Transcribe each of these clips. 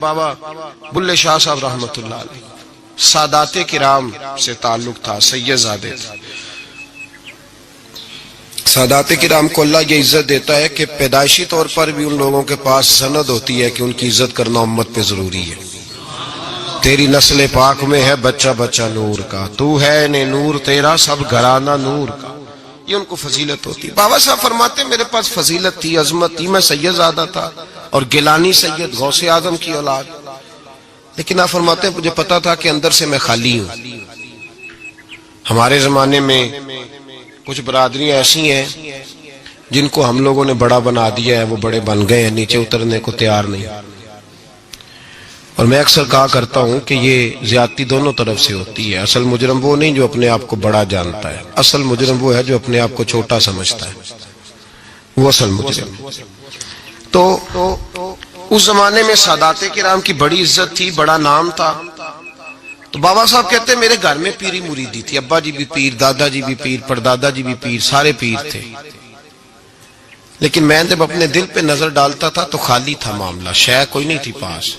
بابا بلے شاہ صاحب رحمت اللہ علیہ سادات کرام سے تعلق تھا، سید زادے تھے۔ سادات کرام کو اللہ یہ عزت دیتا ہے کہ پیدائشی طور پر بھی ان لوگوں کے پاس سند ہوتی ہے کہ ان کی عزت کرنا امت پہ ضروری ہے۔ تیری نسل پاک میں ہے بچہ بچہ نور کا، تو ہے نے نور تیرا سب گھرانہ نور کا، یہ ان کو فضیلت ہوتی ہے۔ بابا صاحب فرماتے میرے پاس فضیلت تھی، عظمت تھی، میں سید زادہ تھا اور گیلانی سید غوث اعظم کی اولاد، لیکن آپ فرماتے ہیں مجھے پتا تھا کہ اندر سے میں خالی ہوں۔ ہمارے زمانے میں کچھ برادریاں ایسی ہیں جن کو ہم لوگوں نے بڑا بنا دیا ہے، وہ بڑے بن گئے ہیں، نیچے اترنے کو تیار نہیں۔ اور میں اکثر کہا کرتا ہوں کہ یہ زیادتی دونوں طرف سے ہوتی ہے۔ اصل مجرم وہ نہیں جو اپنے آپ کو بڑا جانتا ہے، اصل مجرم وہ ہے جو اپنے آپ کو چھوٹا سمجھتا ہے، وہ اصل مجرم۔ تو اس زمانے میں سادات کرام کی بڑی عزت تھی، بڑا نام تھا۔ تو بابا صاحب کہتے ہیں میرے گھر میں پیری مریدی تھی، ابا جی بھی پیر، دادا جی بھی پیر، پردادا جی بھی پیر، سارے پیر تھے، لیکن میں جب اپنے دل پہ نظر ڈالتا تھا تو خالی تھا معاملہ، شے کوئی نہیں تھی پاس۔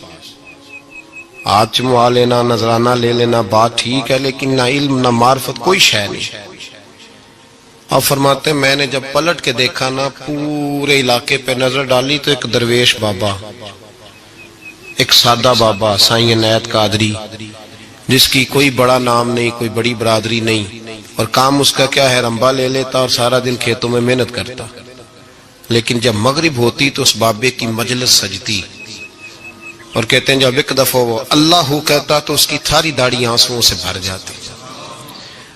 ہاتھ چموا لینا، نذرانہ لے لینا بات ٹھیک ہے، لیکن نہ علم نہ معرفت، کوئی شے نہیں۔ اور فرماتے ہیں میں نے جب پلٹ کے دیکھا نا، پورے علاقے پہ نظر ڈالی تو ایک درویش بابا، ایک سادہ بابا سائیں عنایت قادری، جس کی کوئی بڑا نام نہیں، کوئی بڑی برادری نہیں، اور کام اس کا کیا ہے، رمبا لے لیتا اور سارا دن کھیتوں میں محنت کرتا، لیکن جب مغرب ہوتی تو اس بابے کی مجلس سجتی، اور کہتے ہیں جب ایک دفعہ وہ اللہ کہتا تو اس کی تھاری داڑھی آنسوؤں سے بھر جاتی،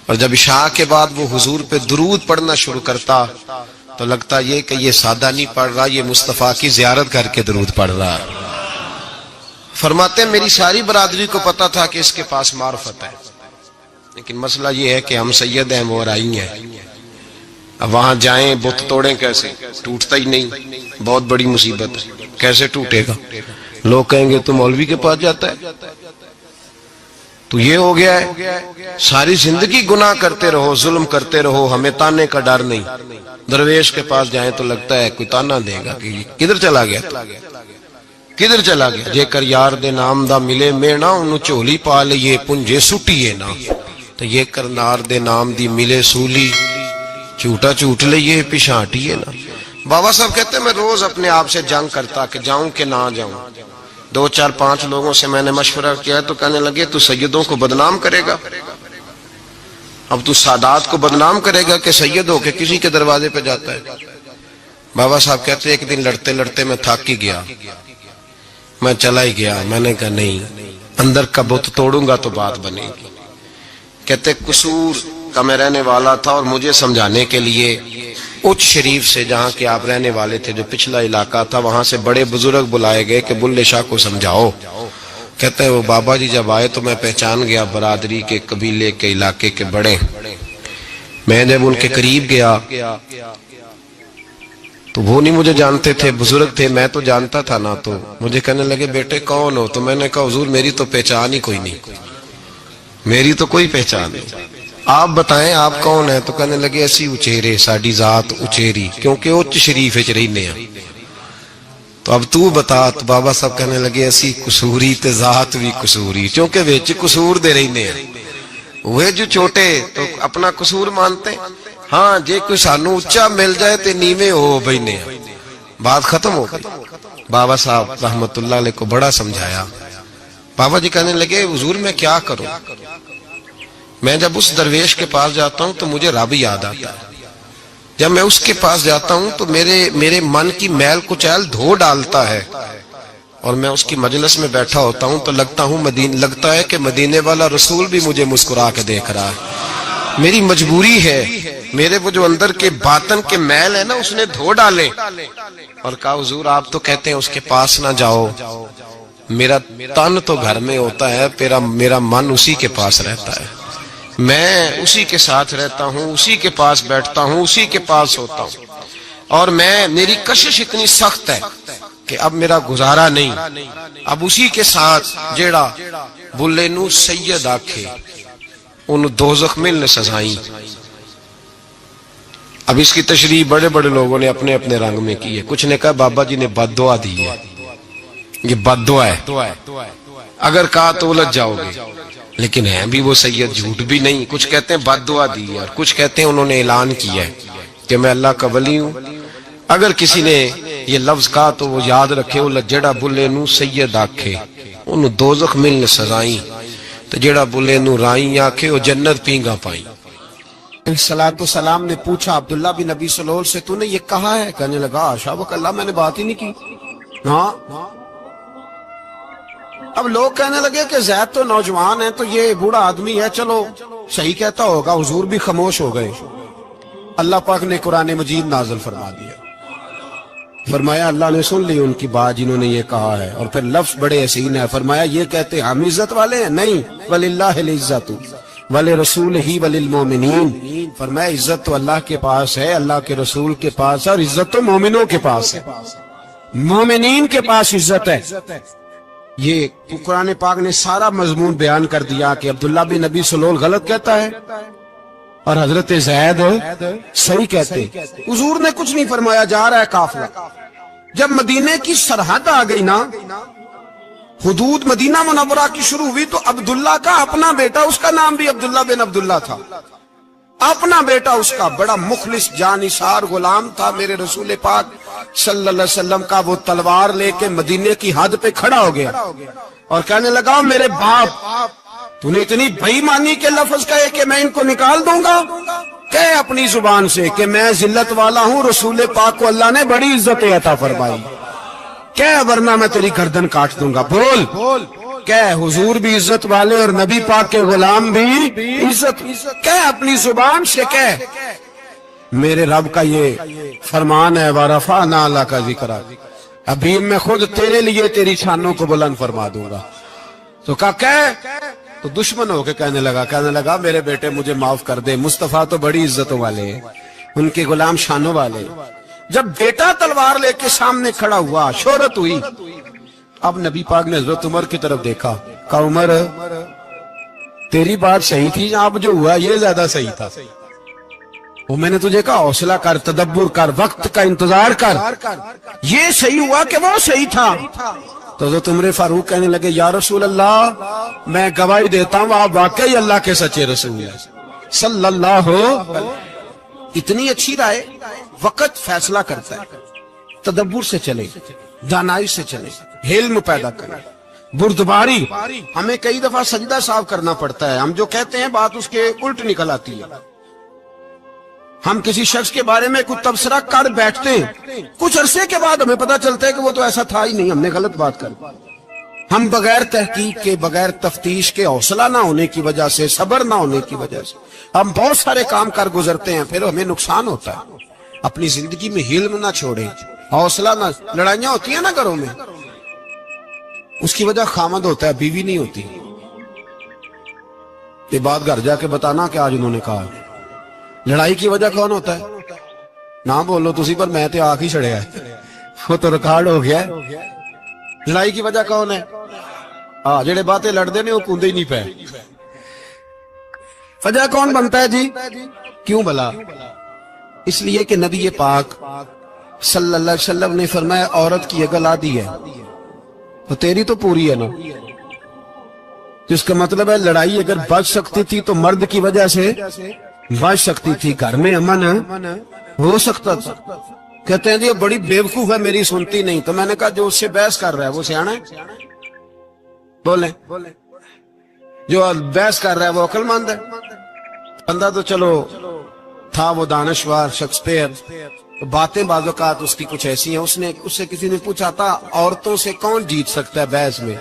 اور جب عشاء کے بعد وہ حضور پہ درود پڑھنا شروع کرتا تو لگتا یہ کہ یہ سادہ نہیں پڑھ رہا، یہ مصطفیٰ کی زیارت کر کے درود پڑھ رہا۔ فرماتے ہیں میری ساری برادری کو پتا تھا کہ اس کے پاس معرفت ہے، لیکن مسئلہ یہ ہے کہ ہم سید ہیں، وہ رائی ہیں، اب وہاں جائیں بت توڑیں کیسے، ٹوٹتا ہی نہیں، بہت بڑی مصیبت ہے، کیسے ٹوٹے گا؟ لوگ کہیں گے تو مولوی کے پاس جاتا ہے، تو یہ ہو گیا ہے ساری زندگی گناہ کرتے رہو، ظلم کرتے رہو، ہمیں تانے کا ڈر نہیں۔ درویش کے پاس جائیں تو لگتا ہے کوئی تانا دے گا کہ کدھر چلا گیا، کدھر چلا گیا؟ جے کر یار دے نام دا ملے مینا، انہوں چولی پا لئے پنجے سٹیے نا، تو یہ کر نار دے نام دی ملے سولی، چوٹا چوٹ لئے پشانٹیے نا۔ بابا صاحب کہتے ہیں میں روز اپنے آپ سے جنگ کرتا کہ جاؤں کہ نہ جاؤں۔ 2 4 5 لوگوں سے میں نے مشورہ کیا تو کہنے لگے تو سیدوں کو بدنام کرے گا، اب تو سادات کو بدنام کرے گا کہ سید ہو کے کسی کے دروازے پہ جاتا ہے۔ بابا صاحب کہتے ایک دن لڑتے لڑتے میں تھک ہی گیا، میں چلا ہی گیا، میں نے کہا نہیں، اندر کا بت توڑوں گا تو بات بنے گی۔ کہتے قصور کا میں رہنے والا تھا، اور مجھے سمجھانے کے لیے اچ شریف سے جہاں کہ آپ رہنے والے تھے، جو پچھلا علاقہ تھا، وہاں سے بڑے بزرگ بلائے گئے کہ بلے شاہ کو سمجھاؤ۔ کہتے ہیں وہ بابا جی جب آئے تو میں پہچان گیا برادری کے، قبیلے کے، علاقے کے بڑے۔ میں جب ان کے قریب گیا تو وہ نہیں مجھے جانتے تھے، بزرگ تھے، میں تو جانتا تھا نا، تو مجھے کہنے لگے بیٹے کون ہو؟ تو میں نے کہا حضور میری تو پہچان ہی کوئی نہیں، میری تو کوئی پہچان نہیں، آپ بتائیں آپ کون ہیں؟ تو کہنے لگے ایسی اچیرے، ساڑی ذات اچیری، کیونکہ اچ شریف اچ رہنے ہیں، تو اب تو بتا۔ تو بابا صاحب کہنے لگے ایسی قصوری تے ذات بھی قصوری، کیونکہ ویچ قصور دے رہنے ہیں، وہ جو چھوٹے تو اپنا قصور مانتے ہیں، ہاں جے کوئی سانو اچھا مل جائے تے نیویں ہو بہنے ہیں، بات ختم ہو گئی۔ بابا صاحب رحمت اللہ علیہ کو بڑا سمجھایا۔ بابا جی کہنے لگے حضور میں کیا کروں؟ میں جب اس درویش کے پاس جاتا ہوں تو مجھے رب یاد آتا ہے، جب میں اس کے پاس جاتا ہوں تو میرے من کی میل کچیل دھو ڈالتا ہے، اور میں اس کی مجلس میں بیٹھا ہوتا ہوں تو لگتا ہے کہ مدینے والا رسول بھی مجھے مسکرا کے دیکھ رہا ہے۔ میری مجبوری ہے، میرے وہ جو اندر کے باطن کے میل ہے نا اس نے دھو ڈالے، اور کہا حضور آپ تو کہتے ہیں اس کے پاس نہ جاؤ، میرا تن تو گھر میں ہوتا ہے، میرا من اسی کے پاس رہتا ہے، میں اسی کے ساتھ رہتا ہوں، اسی کے پاس بیٹھتا ہوں، اسی کے پاس ہوتا ہوں، اور میری کشش اتنی سخت ہے کہ اب میرا گزارا نہیں، اب اسی کے ساتھ جیڑا بلے نو سید آکھے انہوں دوزخ ملنے سزائیں۔ اب اس کی تشریح بڑے بڑے لوگوں نے اپنے اپنے رنگ میں کی ہے، کچھ نے کہا بابا جی نے بد دعا دی ہے، یہ بد دعا ہے، اگر کہا تو الجھ جاؤ گے، لیکن ہیں بھی وہ سید، جھوٹ بھی نہیں۔ کچھ کہتے ہیں بد دعا دی ہے، اور کچھ کہتے ہیں انہوں نے اعلان کیا ہے کہ میں اللہ کا ولی ہوں۔ اگر کسی نے یہ لفظ کہا تو وہ یاد رکھے، وہ جڑا بلے نو سید آکھے انہوں دوزخ ملن سزائیں، تو جڑا بلے نو رائیں آکھے وہ جنت پینگا پائیں۔ صلاۃ و سلام نے پوچھا عبداللہ بن ابی سلول سے، تو نے یہ کہا ہے؟ کہنے لگا حاشا وک اللہ، میں نے بات ہی نہیں کی۔ ہاں، اب لوگ کہنے لگے کہ زید تو نوجوان ہے، تو یہ بوڑھا آدمی ہے، چلو صحیح کہتا ہوگا۔ حضور بھی خاموش ہو گئے۔ اللہ پاک نے قرآن مجید نازل فرما دیا، فرمایا اللہ نے سن لی ان کی بات جنہوں نے یہ کہا ہے، اور پھر لفظ بڑے حسین ہے، فرمایا یہ کہتے ہم عزت والے ہیں؟ نہیں، وَلِلَّهِ الْعِزَّةُ وَلِرَسُولِهِ وَلِلْمُؤْمِنِينَ، فرمایا عزت تو اللہ کے پاس ہے، اللہ کے رسول کے پاس ہے، اور عزت تو مومنوں کے پاس ہے، مومنین کے پاس عزت ہے۔ یہ قرآن پاک نے سارا مضمون بیان کر دیا کہ عبداللہ بن ابی سلول غلط کہتا ہے اور حضرت زید صحیح کہتے۔ حضور نے کچھ نہیں فرمایا، جا رہا ہے قافلہ۔ جب مدینے کی سرحد آ گئی نا، حدود مدینہ منورہ کی شروع ہوئی، تو عبداللہ کا اپنا بیٹا، اس کا نام بھی عبداللہ بن عبداللہ تھا، اپنا بیٹا اس کا بڑا مخلص جانثار غلام تھا میرے رسول پاک صلی اللہ علیہ وسلم کا، وہ تلوار لے کے مدینے کی حد پہ کھڑا ہو گیا اور کہنے لگا میرے باپ، تو نے اتنی بے ایمانی کے لفظ کہے کہ میں ان کو نکال دوں گا؟ کہے اپنی زبان سے کہ میں ذلت والا ہوں، رسول پاک کو اللہ نے بڑی عزت عطا فرمائی، کہے ورنہ میں تیری گردن کاٹ دوں گا۔ بول کہے حضور بھی عزت والے اور نبی پاک کے غلام بھی عزت، کہے اپنی زبان سے کہے میرے رب کا یہ فرمان ہے وَرَفَعْنَا لَكَ ذِكْرَكَ، ابھی میں خود تیرے لیے تیری شانوں کو بلند فرما دوں گا۔ تو کہا کہے، تو دشمن ہو کے کہنے لگا میرے بیٹے مجھے معاف کر دے، مصطفیٰ تو بڑی عزتوں والے ہیں، ان کے غلام شانوں والے۔ جب بیٹا تلوار لے کے سامنے کھڑا ہوا، شہرت ہوئی، اب نبی پاک نے حضرت عمر کی طرف دیکھا، کہا عمر تیری بات صحیح تھی، اب جو ہوا یہ زیادہ صحیح تھا، وہ میں نے تجھے کہا حوصلہ کر، تدبر کر، وقت کا انتظار کر، یہ صحیح ہوا کہ وہ صحیح تھا۔ تو حضرت عمر فاروق کہنے لگے یا رسول اللہ، میں گواہی دیتا ہوں آپ واقعی اللہ کے سچے رسول ہیں صلی اللہ علیہ۔ اتنی اچھی رائے، وقت فیصلہ کرتا ہے، تدبر سے چلے، دانائی سے چلے، علم پیدا کرے، بردباری۔ ہمیں کئی دفعہ سجدہ صاف کرنا پڑتا ہے، ہم جو کہتے ہیں بات اس کے الٹ نکل آتی ہے۔ ہم کسی شخص کے بارے میں کوئی تبصرہ کر بیٹھتے ہیں، کچھ عرصے کے بعد ہمیں پتہ چلتا ہے کہ وہ تو ایسا تھا ہی نہیں، ہم نے غلط بات کر۔ ہم بغیر تحقیق کے، بغیر تفتیش کے، حوصلہ نہ ہونے کی وجہ سے، صبر نہ ہونے کی وجہ سے ہم بہت سارے کام کر گزرتے ہیں، پھر ہمیں نقصان ہوتا ہے۔ اپنی زندگی میں علم نہ چھوڑیں، حوصلہ نہ، لڑائیاں ہوتی ہیں نا گھروں میں، اس کی وجہ خامد ہوتا ہے، بیوی نہیں ہوتی۔ یہ بات گھر جا کے بتانا کہ آج انہوں نے کہا لڑائی کی وجہ کون ہوتا ہے؟ نہ بولو تسی، پر میں تے آنکھ ہی چھڑیا ہے، وہ تو ریکارڈ ہو گیا ہے۔ لڑائی کی وجہ کون ہے؟ جڑے باتیں لڑتے نے وہ کوندے ہی نہیں پے۔ وجہ کون بنتا ہے جی؟ کیوں بلا؟ اس لیے کہ نبی پاک صلی اللہ علیہ وسلم نے فرمایا عورت کی عقل آدھی ہے، تو تیری تو پوری ہے نا، جس کا مطلب ہے لڑائی اگر بچ سکتی تھی تو مرد کی وجہ سے بچ سکتی تھی، گھر میں امن ہو سکتا تھا۔ کہتے ہیں جی بڑی بیوقوف ہے، میری سنتی نہیں۔ تو میں نے کہا جو اس سے بحث کر رہا ہے وہ سیانا ہے؟ بولیں، جو بحث کر رہا ہے وہ عقل مند ہے؟ بندہ تو چلو تھا وہ دانشور، شیکسپیئر، باتیں بعض اوقات اس کی کچھ ایسی ہیں۔ اس سے کسی نے پوچھا تھا عورتوں سے کون جیت سکتا ہے بحث میں،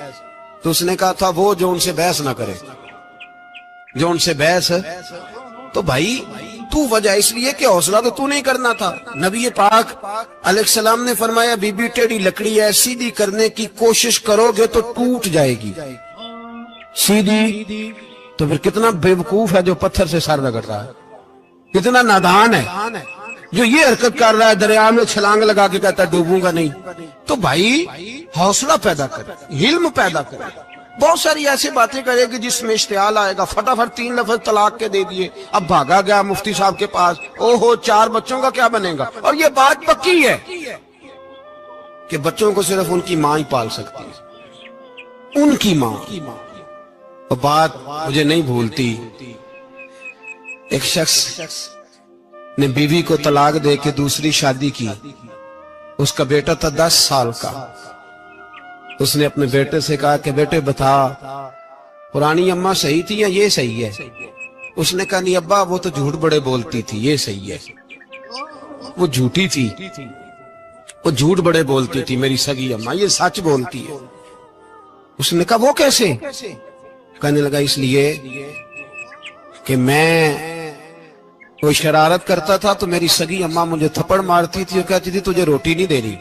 تو اس نے کہا تھا وہ جو ان سے بحث نہ کرے، جو ان سے بحث۔ تو بھائی تو وجہ اس لیے کہ حوصلہ تو تو نہیں کرنا تھا۔ نبی پاک علیہ السلام نے فرمایا بی بی ٹیڑھی لکڑی ہے، سیدھی کرنے کی کوشش کرو گے تو ٹوٹ جائے گی، سیدھی۔ تو پھر کتنا بیوقوف ہے جو پتھر سے سر رگڑ رہا ہے، کتنا نادان ہے جو یہ حرکت کر رہا ہے، دریا میں چھلانگ لگا کے کہتا ہے ڈوبوں گا نہیں۔ تو بھائی حوصلہ پیدا کر، علم پیدا کر۔ بہت ساری ایسی باتیں کرے گی جس میں اشتعال آئے گا، فٹافٹ 3 لفظ طلاق کے دے دیے، اب بھاگا گیا مفتی صاحب کے پاس، اوہو 4 بچوں کا کیا بنے گا؟ اور یہ بات پکی ہے کہ بچوں کو صرف ان کی ماں ہی پال سکتی ہے۔ ان کی ماں. وہ بات مجھے نہیں بھولتی. ایک شخص نے بیوی کو طلاق دے کے دوسری شادی کی. اس کا بیٹا تھا 10 سال کا. اس نے اپنے بیٹے سے کہا کہ بیٹے بتا پرانی اماں صحیح تھی یا یہ صحیح ہے؟ اس نے کہا نہیں ابا وہ تو جھوٹ بڑے بولتی تھی، یہ صحیح ہے. وہ جھوٹی تھی، وہ جھوٹ بڑے بولتی تھی میری سگی اماں، یہ سچ بولتی ہے. اس نے کہا وہ کیسے؟ کہنے لگا اس لیے کہ میں کوئی شرارت کرتا تھا تو میری سگی اماں مجھے تھپڑ مارتی تھی اور کہتی تھی تجھے روٹی نہیں دینی،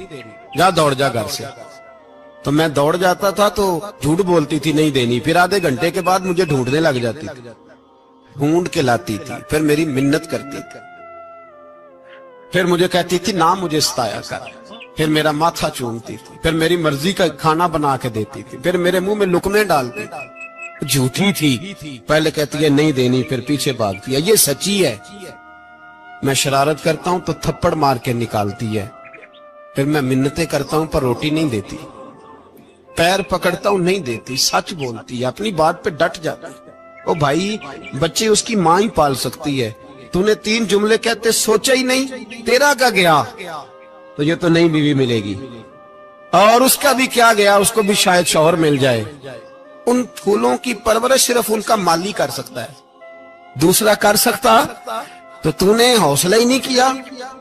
جا دوڑ جا گھر سے. تو میں دوڑ جاتا تھا تو جھوٹ بولتی تھی نہیں دینی، پھر آدھے گھنٹے کے بعد مجھے ڈھونڈنے لگ جاتی تھی، ڈھونڈ کے لاتی تھی، پھر میری منت کرتی تھی، پھر مجھے کہتی تھی نہ مجھے ستایا کر، پھر میرا ماتھا چومتی تھی، پھر میری مرضی کا کھانا بنا کے دیتی تھی، پھر میرے منہ میں لقمے ڈالتی تھی. جھوٹی تھی، پہلے کہتی ہے نہیں دینی پھر پیچھے بھاگتی ہے. یہ سچی ہے. میں شرارت کرتا ہوں تو تھپڑ مار کے نکالتی ہے، پھر میں منتیں کرتا ہوں پر روٹی نہیں دیتی، پیر پکڑتا ہوں نہیں دیتی. سچ بولتی ہے، اپنی بات پہ ڈٹ جاتی ہے. او بھائی بچے اس کی ماں ہی پال سکتی ہے. تو نے 3 جملے کہتے سوچا ہی نہیں، تیرا کا گیا تو یہ تو نئی بیوی ملے گی، اور اس کا بھی کیا گیا، اس کو بھی شاید شوہر مل جائے. ان پھولوں کی پرورش صرف ان کا مالی کر سکتا ہے، دوسرا کر سکتا تو نے حوصلہ ہی نہیں کیا.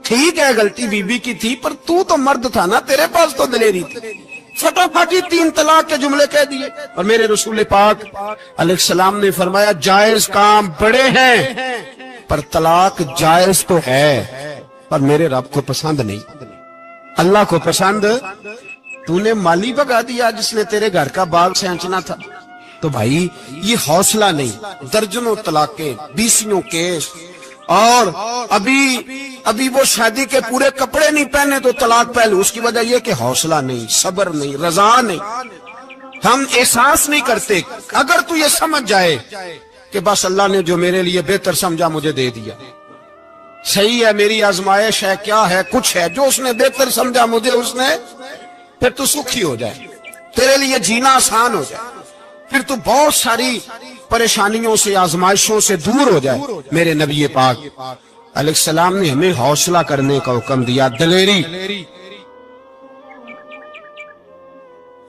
ٹھیک ہے غلطی بیوی کی تھی پر تو مرد تھا نا، تیرے پاس تو دلیری تھی. فٹافٹ 3 طلاق کے جملے کہہ دیے. اور میرے رسول پاک علیہ السلام نے فرمایا جائز کام بڑے ہیں پر طلاق جائز تو ہے پر میرے رب کو پسند نہیں، اللہ کو پسند. تو نے مالی بگا دیا جس نے تیرے گھر کا باغ سینچنا تھا. تو بھائی یہ حوصلہ نہیں. درجنوں طلاقیں، 20 کیس، اور ابھی وہ شادی کے پورے کپڑے نہیں پہنے تو طلاق پہلے. اس کی وجہ یہ کہ حوصلہ نہیں، صبر نہیں، رضا نہیں. ہم احساس نہیں کرتے. اگر تو یہ سمجھ جائے کہ بس اللہ نے جو میرے لیے بہتر سمجھا مجھے دے دیا، صحیح ہے میری آزمائش ہے، کیا ہے کچھ ہے جو اس نے بہتر سمجھا مجھے اس نے، پھر تو سکھی ہو جائے، تیرے لیے جینا آسان ہو جائے، پھر تو بہت ساری پریشانیوں سے آزمائشوں سے دور ہو جائے. میرے نبی پاک علیہ السلام نے ہمیں حوصلہ کرنے کا حکم دیا، دلیری.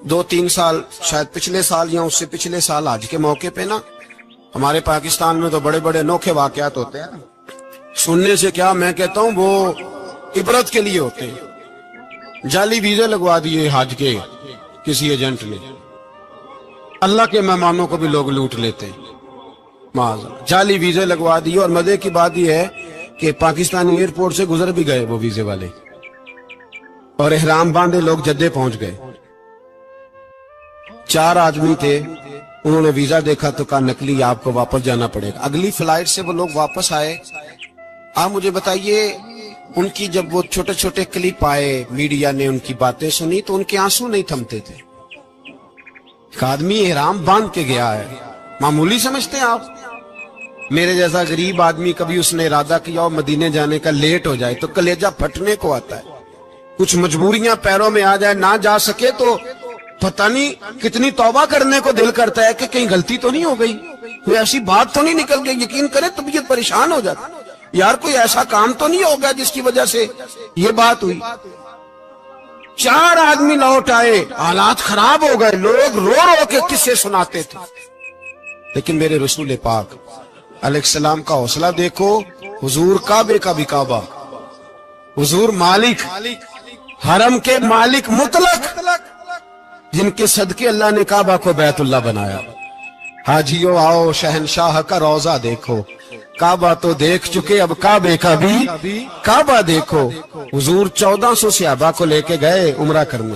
2-3 سال شاید پچھلے سال یا اس سے پچھلے سال حج کے موقع پہ نا ہمارے پاکستان میں تو بڑے بڑے انوکھے واقعات ہوتے ہیں. سننے سے کیا میں کہتا ہوں وہ عبرت کے لیے ہوتے ہیں. جعلی ویزے لگوا دیے حج کے کسی ایجنٹ نے، اللہ کے مہمانوں کو بھی لوگ لوٹ لیتے ہیں. جعلی ویزے لگوا دیے. اور مزے کی بات یہ ہے کہ پاکستانی ایئرپورٹ سے گزر بھی گئے وہ ویزے والے، اور احرام باندھے لوگ جدے پہنچ گئے. 4 آدمی تھے، انہوں نے ویزا دیکھا تو کہا نکلی، آپ کو واپس جانا پڑے گا. اگلی فلائٹ سے وہ لوگ واپس آئے. آپ مجھے بتائیے ان کی جب وہ چھوٹے چھوٹے کلپ آئے، میڈیا نے ان کی باتیں سنی تو ان کے آنسو نہیں تھمتے تھے. ایک آدمی احرام باندھ کے گیا ہے، معمولی سمجھتے ہیں آپ؟ میرے جیسا غریب آدمی کبھی اس نے ارادہ کیا اور مدینے جانے کا لیٹ ہو جائے تو کلیجہ پھٹنے کو آتا ہے. کچھ مجبوریاں پیروں میں آ جائے، نہ جا سکے تو پتہ نہیں کتنی توبہ کرنے کو دل کرتا ہے کہ کہیں غلطی تو نہیں ہو گئی، کوئی ایسی بات تو نہیں نکل گئی. یقین کرے طبیعت پریشان ہو جاتا، یار کوئی ایسا کام تو نہیں ہوگا جس کی وجہ سے یہ بات ہوئی. 4 آدمی لوٹ آئے، حالات خراب ہو گئے، لوگ رو رو کے قصے سناتے تھے. لیکن میرے رسول پاک علیہ السلام کا حوصلہ دیکھو. حضور کعبے کا بھی کعبہ، حضور مالک، حرم کے مالک مطلق، جن کے صدقے اللہ نے کعبہ کو بیت اللہ بنایا. حاجیو آؤ شہنشاہ کا روضہ دیکھو. کعبہ تو دیکھ چکے، اب کعبے کا بھی کعبہ دیکھو. حضور 1400 صحابہ کو لے کے گئے عمرہ کرنے.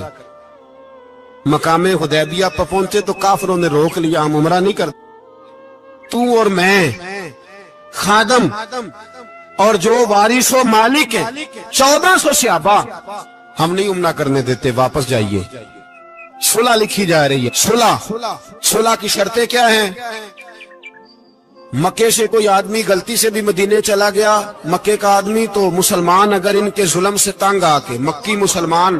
مقام حدیبیہ پر پہنچے تو کافروں نے روک لیا، ہم عمرہ نہیں کرتے. تو اور میں خادم اور جو وارث و مالک ہیں 1400 صحابہ، ہم نہیں عمرہ کرنے دیتے، واپس جائیے. صلح لکھی جا رہی ہے. صلح کی شرطیں کیا ہیں؟ مکے سے کوئی آدمی غلطی سے بھی مدینے چلا گیا، مکے کا آدمی، تو مسلمان اگر ان کے ظلم سے تنگ آ کے، مکی مسلمان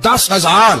10,000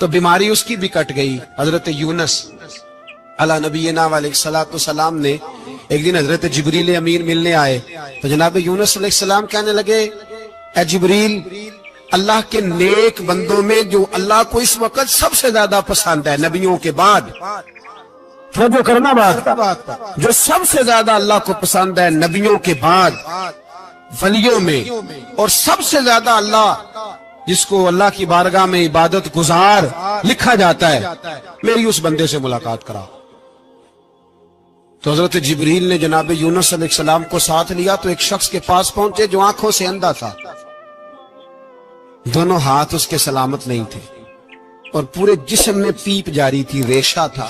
تو بیماری اس کی بھی کٹ گئی۔ حضرت یونس علی نبینا علیہ السلام نے ایک دن حضرت جبریل امین ملنے آئے تو جناب یونس علیہ السلام کہنے لگے اے جبریل، اللہ کے نیک بندوں میں جو اللہ کو اس وقت سب سے زیادہ پسند ہے نبیوں کے بعد، جو کرنا بات جو سب سے زیادہ اللہ کو پسند ہے نبیوں کے بعد ولیوں میں، اور سب سے زیادہ اللہ جس کو اللہ کی بارگاہ میں عبادت گزار لکھا جاتا ہے، میری اس بندے سے ملاقات کرا۔ تو حضرت جبریل نے جناب یونس علیہ السلام کو ساتھ لیا تو ایک شخص کے پاس پہنچے جو آنکھوں سے اندھا تھا، دونوں ہاتھ اس کے سلامت نہیں تھے اور پورے جسم میں پیپ جاری تھی، ریشہ تھا۔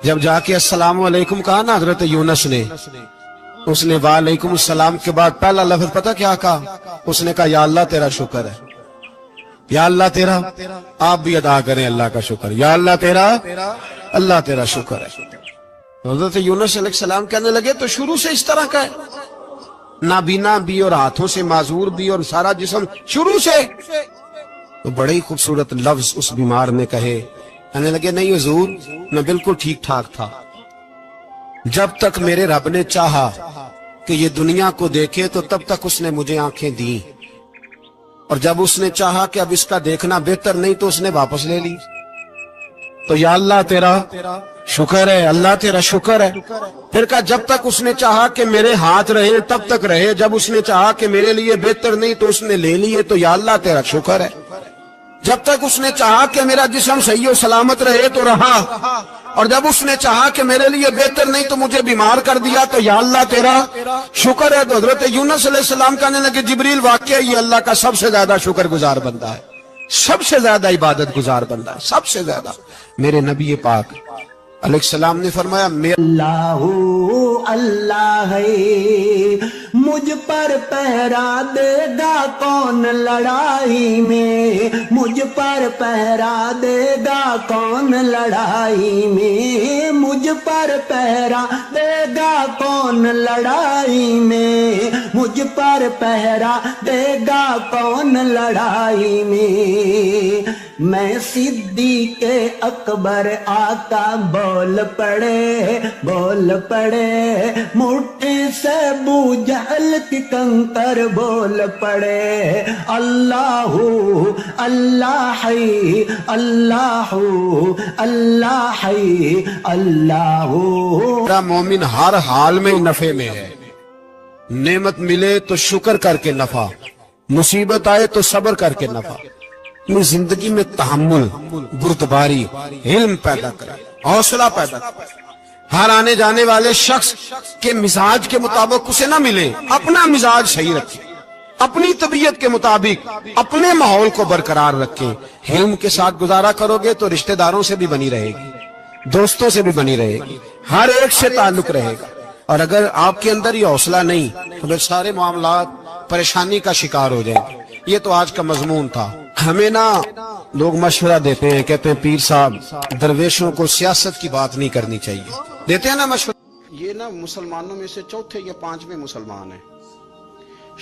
جب جا کے السلام علیکم کہا نا حضرت یونس نے، اس نے وعلیکم السلام کے بعد پہلا لفظ پتہ کیا کہا؟ اس نے کہا یا اللہ تیرا شکر ہے، یا اللہ تیرا، آپ بھی ادا کریں اللہ کا شکر، یا اللہ تیرا، اللہ تیرا شکر ہے۔ حضرت یونس علیہ السلام کہنے لگے تو شروع سے اس طرح کا ہے، نابینا بھی اور ہاتھوں سے معذور بھی اور سارا جسم شروع سے؟ تو بڑے ہی خوبصورت لفظ اس بیمار نے کہے، کہنے لگے نہیں حضور، میں بالکل ٹھیک ٹھاک تھا، جب تک میرے رب نے چاہا کہ یہ دنیا کو دیکھے تو تب تک اس نے مجھے آنکھیں دیں، اور جب اس نے چاہا کہ اب اس کا دیکھنا بہتر نہیں تو اس نے واپس لے لی۔ تو یا اللہ تیرا شکر ہے، اللہ تیرا شکر ہے۔ پھر کہا جب تک اس نے چاہا کہ میرے ہاتھ رہے تب تک رہے، جب اس نے چاہا کہ میرے لیے بہتر نہیں تو اس نے لے لیے، تو یا اللہ تیرا شکر ہے۔ جب تک اس نے چاہا کہ میرا جسم صحیح و سلامت رہے تو رہا، اور جب اس نے چاہا کہ میرے لیے بہتر نہیں تو مجھے بیمار کر دیا، تو یا اللہ تیرا شکر ہے۔ تو حضرت یونس علیہ السلام کہنے لگے جبریل واقعی یہ اللہ کا سب سے زیادہ شکر گزار بندہ ہے، سب سے زیادہ عبادت گزار بندہ ہے، سب سے زیادہ۔ میرے نبی پاک علیہ السلام نے فرمایا اللہ اللہ ہے، مجھ پر پہرا دے گا کون لڑائی میں، مجھ پر پہرا دے گا کون لڑائی میں، مجھ پر پہرا دے گا کون لڑائی میں، مجھ پر پہرا دے گا کون لڑائی میں۔ میں صدیق اکبر آقا بول پڑے مٹھی سے ابو جہل کی کنکر بول پڑے، اللہ اللہ ہے، اللہ اللہ ہے، اللہ۔ میرا مومن ہر حال میں نفع میں ہے، نعمت ملے تو شکر کر کے نفع، مصیبت آئے تو صبر کر کے نفع۔ اپنی زندگی میں تحمل، بردباری، علم پیدا کرے، حوصلہ پیدا کرے۔ ہر آنے جانے والے شخص کے مزاج کے مطابق اسے نہ ملے، اپنا مزاج صحیح رکھے، اپنی طبیعت کے مطابق اپنے ماحول کو برقرار رکھیں۔ علم کے ساتھ گزارا کرو گے تو رشتہ داروں سے بھی بنی رہے گی، دوستوں سے بھی بنی رہے گی، ہر ایک سے تعلق رہے گا۔ اور اگر آپ کے اندر یہ حوصلہ نہیں تو پھر سارے معاملات پریشانی کا شکار ہو جائیں گے۔ یہ تو آج کا مضمون تھا۔ ہمیں نا لوگ مشورہ دیتے ہیں، کہتے ہیں پیر صاحب درویشوں کو سیاست کی بات نہیں کرنی چاہیے، دیتے ہیں نا مشورہ۔ یہ نا مسلمانوں میں سے چوتھے یا پانچویں مسلمان ہیں۔